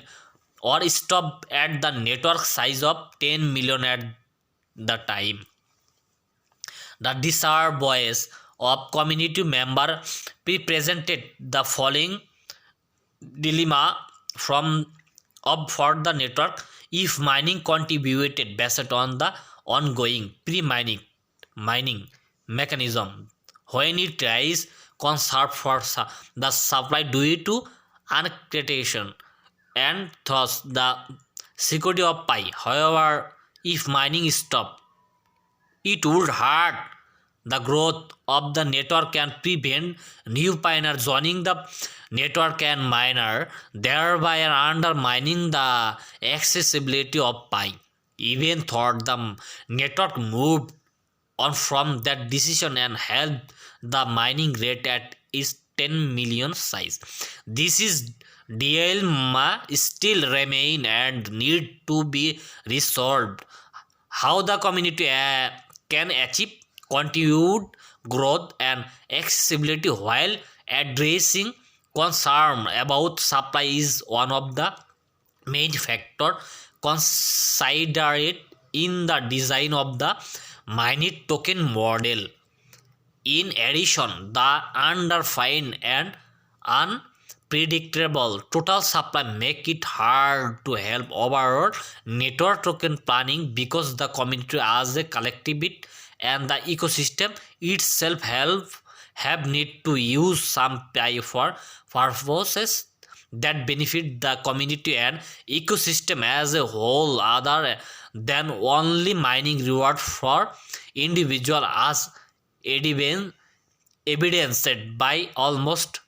or stopped at the network size of 10 million at the time. The desired voice of community member presented the following dilemma for the network if mining contributed based on the ongoing mining mechanism, when it is conserved for the supply due to uncreation and thus the security of Pi. However, if mining stopped, it would hurt the growth of the network and prevent new pioneers joining the network and miner, thereby undermining the accessibility of Pi. Even though the network moved on from that decision and held the mining rate at its 10 million size, this is dilemma still remain and need to be resolved. How the community can achieve continued growth and accessibility while addressing concern about supply is one of the main factor considered in the design of the mining token model. In addition, the undefined and unpredictable total supply make it hard to help overall network token planning because the community as a collective and the ecosystem itself have need to use some Pi for purposes that benefit the community and ecosystem as a whole other than only mining reward for individual, as evidenced by almost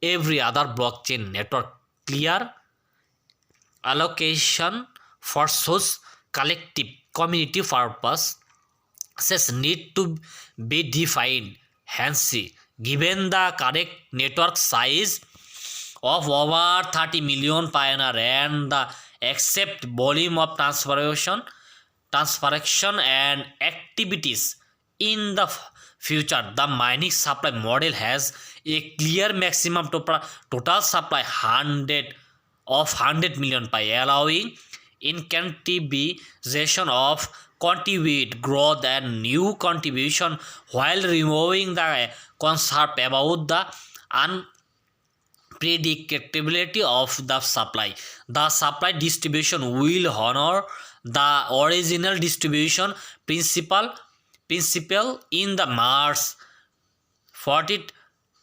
every other blockchain network. Clear allocation for such collective community purposes need to be defined. Hence, given the correct network size of over 30 million pioneer and the accept volume of transaction and activities in the future, the mining supply model has a clear maximum total supply 100 million Pi, allowing incentivization of continued growth and new contribution while removing the concern about the unpredictability of the supply. The supply distribution will honor the original distribution principle in the March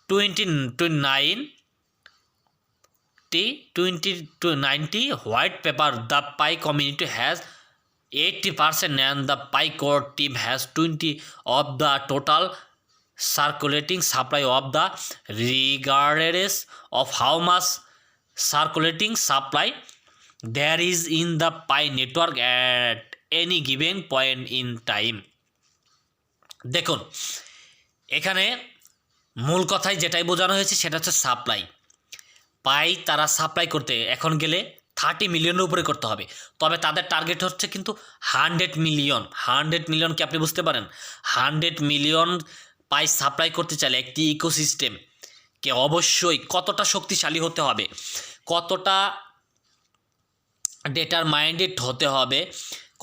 2090 white paper. The Pi community has 80% and the Pi core team has 20 of the total circulating supply of the, regardless of how much circulating supply there is in the Pi network at any given point in time. দেখুন এখানে মূল কথাই যেটাই বোঝানো হয়েছে সেটা হচ্ছে সাপ্লাই। পাই তারা সাপ্লাই করতে এখন গেলে 30 মিলিয়নের উপরে করতে হবে, তবে তাদের টার্গেট হচ্ছে কিন্তু 100 মিলিয়ন কি আপনি বুঝতে পারেন? 100 মিলিয়ন পাই সাপ্লাই করতে চাইলে একটি ইকোসিস্টেমকে অবশ্যই কতটা শক্তিশালী হতে হবে, কতটা ডিটারমাইন্ডেড হতে হবে,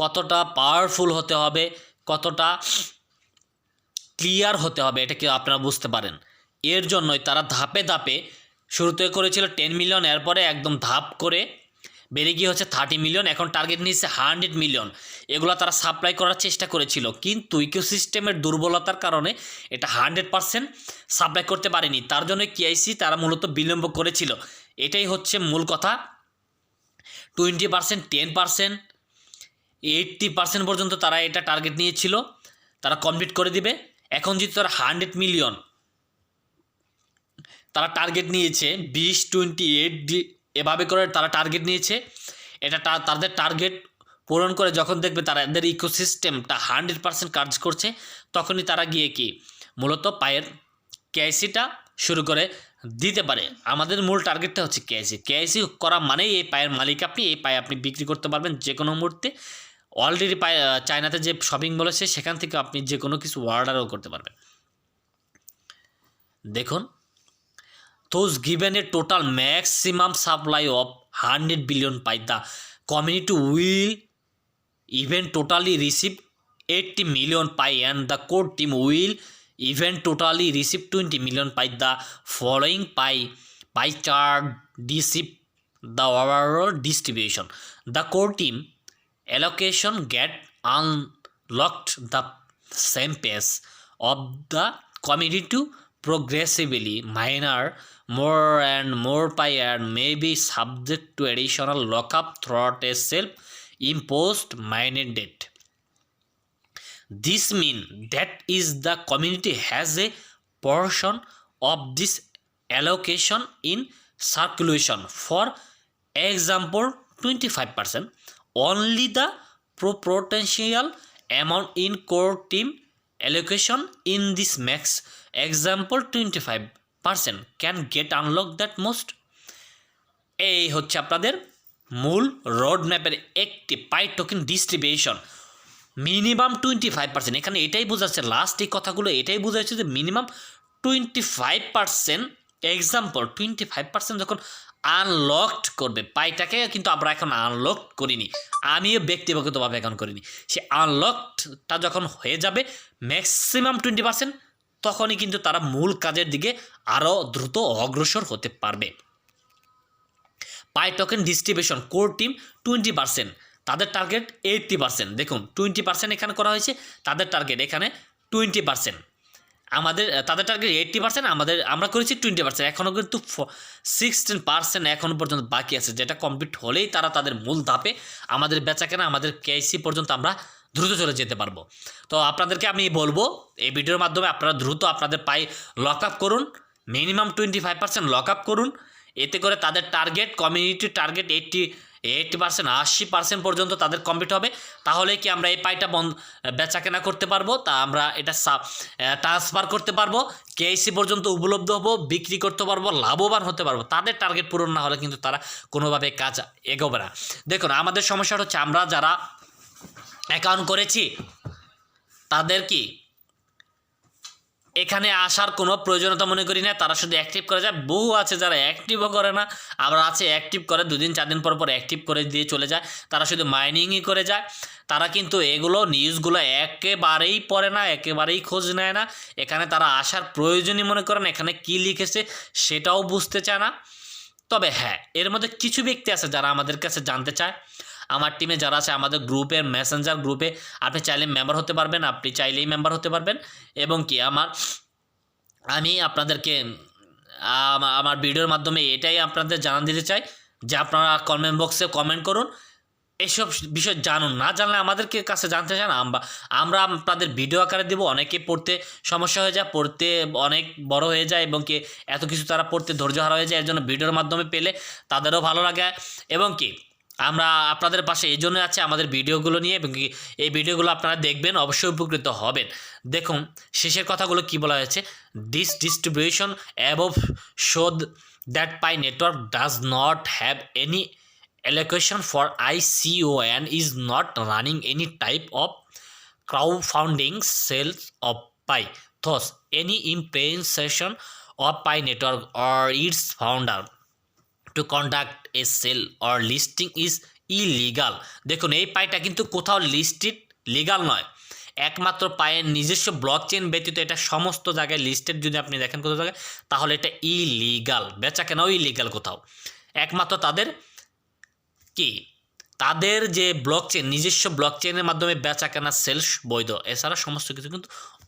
কতটা পাওয়ারফুল হতে হবে, কতটা ক্লিয়ার হতে হবে, এটা কি আপনারা বুঝতে পারেন। এর জন্যই তারা ধাপে ধাপে শুরুতে করেছিল 10 মিলিয়ন, এরপরে একদম ধাপ করে বেড়ে গিয়ে হচ্ছে 30 মিলিয়ন, এখন টার্গেট নিয়েছে 100 মিলিয়ন। এগুলো তারা সাপ্লাই করার চেষ্টা করেছিল, কিন্তু ইকোসিস্টেমের দুর্বলতার কারণে এটা 100% সাপ্লাই করতে পারেনি। তার জন্য কেআইসি তারা মূলত বিলম্ব করেছিল, এটাই হচ্ছে মূল কথা। 20%, 10%, 80% পর্যন্ত তারা এটা টার্গেট নিয়েছিল, তারা কমপ্লিট করে দিবে। এখন যদি তারা 100 মিলিয়ন তারা টার্গেট নিয়েছে, 20, 28 এভাবে করে তারা টার্গেট নিয়েছে। এটা তাদের টার্গেট পূরণ করে যখন দেখবে তাদের ইকোসিস্টেমটা 100% কাজ করছে, তখনই তারা গিয়ে কি মূলত পায়ের কেআইসিটা শুরু করে দিতে পারে। আমাদের মূল টার্গেটটা হচ্ছে কেআইসি করা মানেই এই পায়ের মালিক আপনি, এই পায়ে আপনি বিক্রি করতে পারবেন যে কোনো মুহূর্তে। অলরেডি চায়নাতে যে শপিং মল আছে সেখান থেকে আপনি যে কোনো কিছু অর্ডারও করতে পারবেন। দেখুন, those given a total maximum supply of 100 billion pi, the community will even totally receive 80 million pi and the core team will even totally receive 20 million pi. The following pie chart depicts the overall distribution. The core team allocation get unlocked the same pace of the community to progressively minor more and more pi and may be subject to additional lockup throughout a self-imposed mining date. This means that is the community has a portion of this allocation in circulation. For example, 25%. Only the potential amount in core team allocation in this max example 25% can get unlocked that most. এই হচ্ছে আপনাদের মূল রোড ম্যাপের একটি পাই টোকেন ডিস্ট্রিবিউশন। মিনিমাম 25%, এখানে এটাই বোঝাচ্ছে, লাস্ট এই কথাগুলো এটাই বোঝাচ্ছে যে মিনিমাম 25%। এক্সাম্পল 25% যখন আনলকড করবে পাইটাকে, কিন্তু আমরা এখন আনলক করিনি, আমিও ব্যক্তিগতভাবে এখন করিনি। সে আনলকডটা যখন হয়ে যাবে ম্যাক্সিমাম 20%, তখনই কিন্তু তারা মূল কাজের দিকে আরও দ্রুত অগ্রসর হতে পারবে। পাই টোকেন ডিস্ট্রিবিউশন, কোর টিম 20%, তাদের টার্গেট 80%। দেখুন 20% এখানে করা হয়েছে, তাদের টার্গেট এখানে 20%। তাদের টার্গেট 80%, আমরা করেছি 20%। এখনও কিন্তু 16% এখনও পর্যন্ত বাকি আছে, যেটা কমপ্লিট হলেই তারা তাদের মূল ধাপে আমাদের বেচাকেনা, আমাদের কেআইসি পর্যন্ত আমরা দ্রুত চলে যেতে পারবো। তো আপনাদেরকে আমি বলবো এই ভিডিওর মাধ্যমে আপনারা দ্রুত আপনাদের পাই লক আপ করুন, মিনিমাম 25% লক আপ করুন। এতে করে তাদের টার্গেট, কমিউনিটি টার্গেট 80%, 80% পর্যন্ত তাদের কমপ্লিট হবে। তাহলে কি আমরা এই পাইটা বেচা কেনা করতে পারবো, তা আমরা এটা ট্রান্সফার করতে পারবো, কেআইসি পর্যন্ত উপলব্ধ হবো, বিক্রি করতে পারবো, লাভবান হতে পারবো। তাদের টার্গেট পূরণ না হলে কিন্তু তারা কোনোভাবে কাজ এগোবে না। দেখুন, আমাদের সমস্যাটা হচ্ছে আমরা যারা অ্যাকাউন্ট করেছি তাদের কি এখানে আসার কোনো প্রয়োজনীয়তা মনে করি না, তারা শুধু অ্যাক্টিভ করে যায়। বহু আছে যারা অ্যাক্টিভও করে না, আবার আছে অ্যাক্টিভ করে 2 দিন 4 দিন পর অ্যাক্টিভ করে দিয়ে চলে যায়, তারা শুধু মাইনিংই করে যায়। তারা কিন্তু এগুলো নিউজগুলো একেবারেই পড়ে না, একেবারেই খোঁজ নেয় না। এখানে তারা আসার প্রয়োজনই মনে করে না, এখানে কী লিখেছে সেটাও বুঝতে চায় না। তবে হ্যাঁ, এর মধ্যে কিছু ব্যক্তি আছে যারা আমাদের কাছে জানতে চায়। আমার টিমে যারা আছে, আমাদের গ্রুপের মেসেঞ্জার গ্রুপে আপনি চাইলে মেম্বার হতে পারবেন, আপনি চাইলেই মেম্বার হতে পারবেন। এবং কি আমি আপনাদেরকে আমার ভিডিওর মাধ্যমে এটাই আপনাদের জানান দিতে চাই যে আপনারা কমেন্ট বক্সে কমেন্ট করুন, এসব বিষয় জানুন। না জানলে আমাদেরকে কাছে জানতে চান, আমরা আপনাদের ভিডিও আকারে দেবো। অনেকে পড়তে সমস্যা হয়ে যায়, পড়তে অনেক বড় হয়ে যায় এবং কি এত কিছু তারা পড়তে ধৈর্য হারা হয়ে যায়। এর জন্য ভিডিওর মাধ্যমে পেলে তাদেরও ভালো লাগে। এবং কি আমরা আপনাদের পাশে এই জন্য আছে আমাদের ভিডিওগুলো নিয়ে, এবং কি এই ভিডিওগুলো আপনারা দেখবেন, অবশ্যই উপকৃত হবেন। দেখুন শেষের কথাগুলো কি বলা হয়েছে, this distribution above showed that pi network does not have any allocation for ICO and is not running any type of crowdfunding sales of Pi. Thus, any implementation of Pi network or its founder to conduct a sale or listing is illegal. দেখুন এই পাইটা কিন্তু কোথাও লিস্টেড লিগাল নয়, একমাত্র পায়ের নিজস্ব ব্লক চেন ব্যতীত এটা সমস্ত জায়গায় লিস্টেড। যদি আপনি দেখেন কোথাও জায়গায়, তাহলে এটা ইলিগাল, বেচা কেনাও ইলিগাল কোথাও। একমাত্র তাদের কি তাদের যে ব্লকচেন নিজস্ব ব্লকচেনের মাধ্যমে বেচা কেনা সেলস বৈধ, এছাড়া সমস্ত কিছু কিন্তু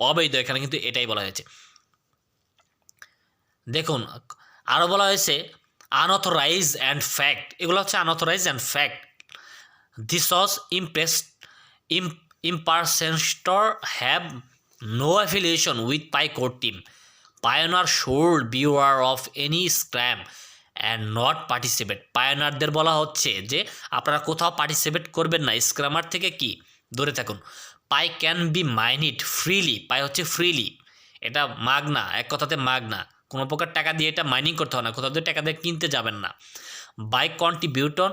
অবৈধ। এখানে কিন্তু এটাই বলা হয়েছে। দেখুন আরও বলা হয়েছে আনঅথরাইজ অ্যান্ড ফ্যাক্ট, এগুলো হচ্ছে unauthorised and fact. This was impersonator have no affiliation with Pi core team. Pioneer should beware of any scam and not participate. পায়োনিয়ারদের বলা হচ্ছে যে আপনারা কোথাও পার্টিসিপেট করবেন না, স্ক্যামার থেকে কি দূরে থাকুন। পাই ক্যান বি মাইনিড ফ্রিলি, পাই হচ্ছে ফ্রিলি, এটা মাগনা, এক কথাতে মাগনা, কোনো প্রকার টাকা দিয়ে এটা মাইনিং করতে হয় না, কোথাও দিয়ে টাকা দিয়ে কিনতে যাবেন না। By contributor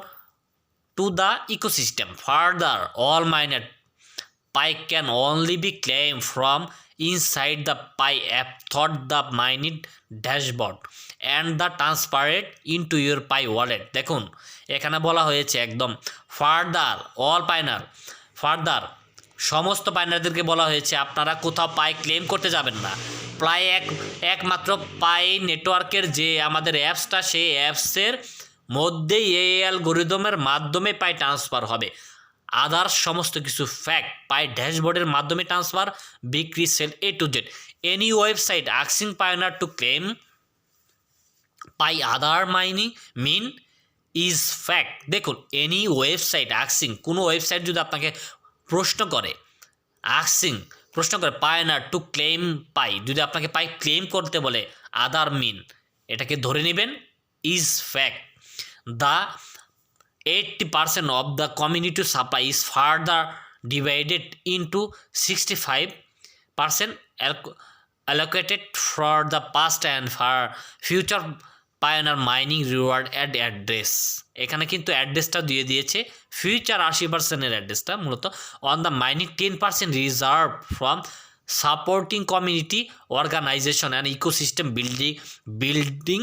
to the ecosystem. Further, all mined Pi can only be claimed from inside the Pi app through the mining dashboard and the transferred into your Pi wallet. দেখুন এখানে বলা হয়েছে একদম ফার্দার অল পাইনার, ফার্দার সমস্ত পাইনারদেরকে বলা হয়েছে আপনারা কোথাও পাই ক্লেম করতে যাবেন না। প্রায় একমাত্র পাই নেটওয়ার্কের যে আমাদের অ্যাপসটা, সেই অ্যাপসের মধ্যেই এই অ্যালগরিদমের মাধ্যমে পাই ট্রান্সফার হবে। আদার্স সমস্ত কিছু ফ্যাক্ট পাই ড্যাশবোর্ডের মাধ্যমে ট্রান্সফার, বিক্রি, sell A to Z। Any website asking pioneer to claim Pi other mining mean is fact. দেখুন এনি ওয়েবসাইট আস্কিং, কোনো ওয়েবসাইট যদি আপনাকে প্রশ্ন করে পায়োনিয়ার টু ক্লেম পাই, যদি আপনাকে পাই ক্লেম করতে বলে আদার মিন, এটাকে ধরে নেবেন is fact. The 80% of the community supply is further divided into 65% allocated for the past and for future Pioneer mining reward address। এখানে কিন্তু অ্যাড্রেসটা দিয়ে দিয়েছে, ফিউচার 80%-এর অ্যাড্রেসটা মূলত on the mining 10% reserve from supporting community organization and ecosystem building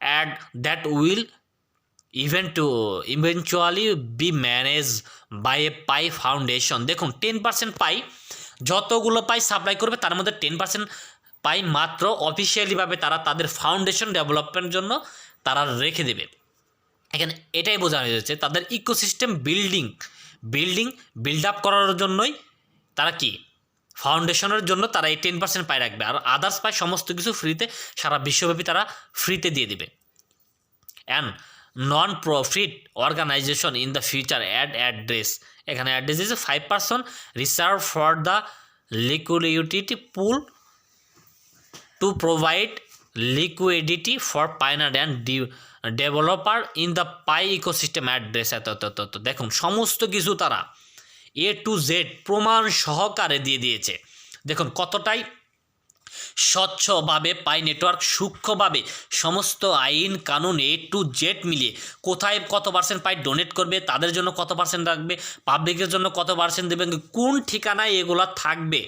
at that will eventually be managed by a Pi foundation. দেখুন 10% পাই, যতগুলো পাই সাপ্লাই করবে তার মধ্যে 10% পাই মাত্র অফিসিয়ালিভাবে তারা তাদের ফাউন্ডেশন ডেভেলপমেন্টের জন্য তারা রেখে দেবে। এখানে এটাই বোঝানো হয়েছে তাদের ইকোসিস্টেম বিল্ড আপ করার জন্যই তারা কি ফাউন্ডেশনের জন্য তারা এই 10% পাই রাখবে, আর আদার্স পাই সমস্ত কিছু ফ্রিতে সারা বিশ্বব্যাপী তারা ফ্রিতে দিয়ে দেবে। And non profit organization in the future address, এখানে অ্যাড্রেস দিয়েছে 5% reserve for the liquidity pool to provide liquidity for pioneer and developer in the Pi ecosystem address. এত দেখুন সমস্ত কিছু তারা A to Z প্রমাণ সহকারে দিয়ে দিয়েছে। দেখুন কতটাই স্বচ্ছভাবে পাই নেটওয়ার্ক সূক্ষ্মভাবে সমস্ত আইন কানুন A to Z মিলিয়ে কোথায় কত পার্সেন্ট পাই ডোনেট করবে, তাদের জন্য কত পার্সেন্ট রাখবে, পাবলিকের জন্য কত পার্সেন্ট দেবেন, কোন ঠিকানায় এগুলো থাকবে,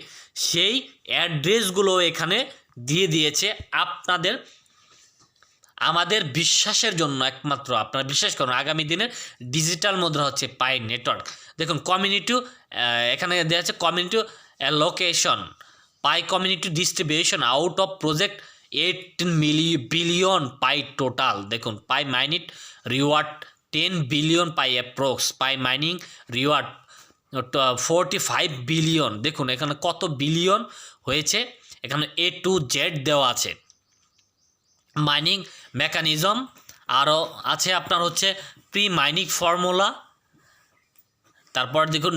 সেই অ্যাড্রেসগুলো এখানে দিয়ে দিয়েছে আপনাদের আমাদের বিশ্বাসের জন্য। একমাত্র আপনারা বিশ্বাস করুন আগামী দিনের ডিজিটাল মুদ্রা হচ্ছে পাই নেটওয়ার্ক। দেখুন কমিউনিটি এখানে দেওয়া আছে community allocation pi community distribution out of project 8 billion pi total. দেখুন পাই মাইনিট রিওয়ার্ড 10 বিলিয়ন পাই অ্যাপ্রক্স, পাই মাইনিং রিওয়ার্ড 45 বিলিয়ন। দেখুন এখানে কত বিলিয়ন হয়েছে, এখানে A to Z দেওয়া আছে। মাইনিং মেকানিজম আরও আছে আপনার হচ্ছে প্রি মাইনিং ফর্মুলা, তারপর দেখুন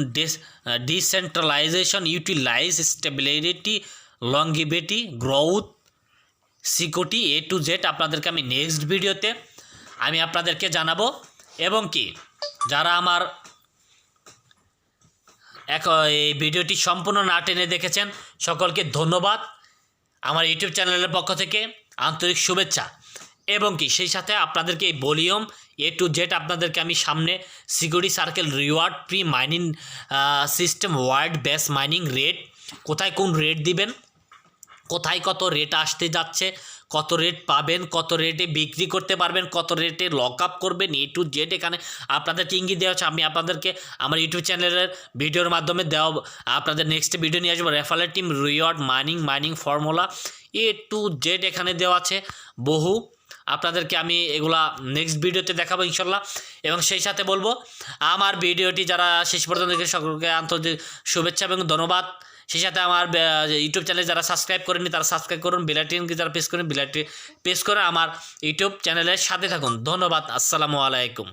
decentralization utilize stability longevity growth security A to Z আপনাদেরকে আমি নেক্সট ভিডিওতে আমি আপনাদেরকে জানাবো। এবং কি যারা আমার এই ভিডিওটি সম্পূর্ণ না টেনে দেখেছেন সকলকে ধন্যবাদ, আমার ইউটিউব চ্যানেলের পক্ষ থেকে আন্তরিক শুভেচ্ছা। এবং কি সেই সাথে আপনাদেরকে এই ভলিউম A to Z আপনাদেরকে আমি সামনে security circle reward pre mining system world base mining rate, কোথায় কোন রেট দিবেন, কোথায় কত রেট আসতে যাচ্ছে, কত রেট পাবেন, কত রেটে বিক্রি করতে পারবেন, কত রেটে লক আপ করবেন, A to Z এখানে আপনাদেরকে ইঙ্গিত দেওয়া হচ্ছে। আমি আপনাদেরকে আমার ইউটিউব চ্যানেলের ভিডিওর মাধ্যমে দেওয়া আপনাদের নেক্সট ভিডিও নিয়ে আসবো। Referral team reward mining formula A to Z এখানে দেওয়া আছে বহু আপনাদেরকে আমি এগুলা নেক্সট ভিডিওতে দেখাবো ইনশাল্লাহ। এবং সেই সাথে বলবো আমার ভিডিওটি যারা শেষ পর্যন্ত দেখে সকলকে আন্তরিক শুভেচ্ছা এবং ধন্যবাদ। সেই সাথে আমার ইউটিউব চ্যানেলে যারা সাবস্ক্রাইব করেননি তারা সাবস্ক্রাইব করুন, বেলাইকনকে যারা প্রেস করেন বেলাইকনটি প্রেস করে আমার ইউটিউব চ্যানেলের সাথে থাকুন। ধন্যবাদ। আসসালামু আলাইকুম।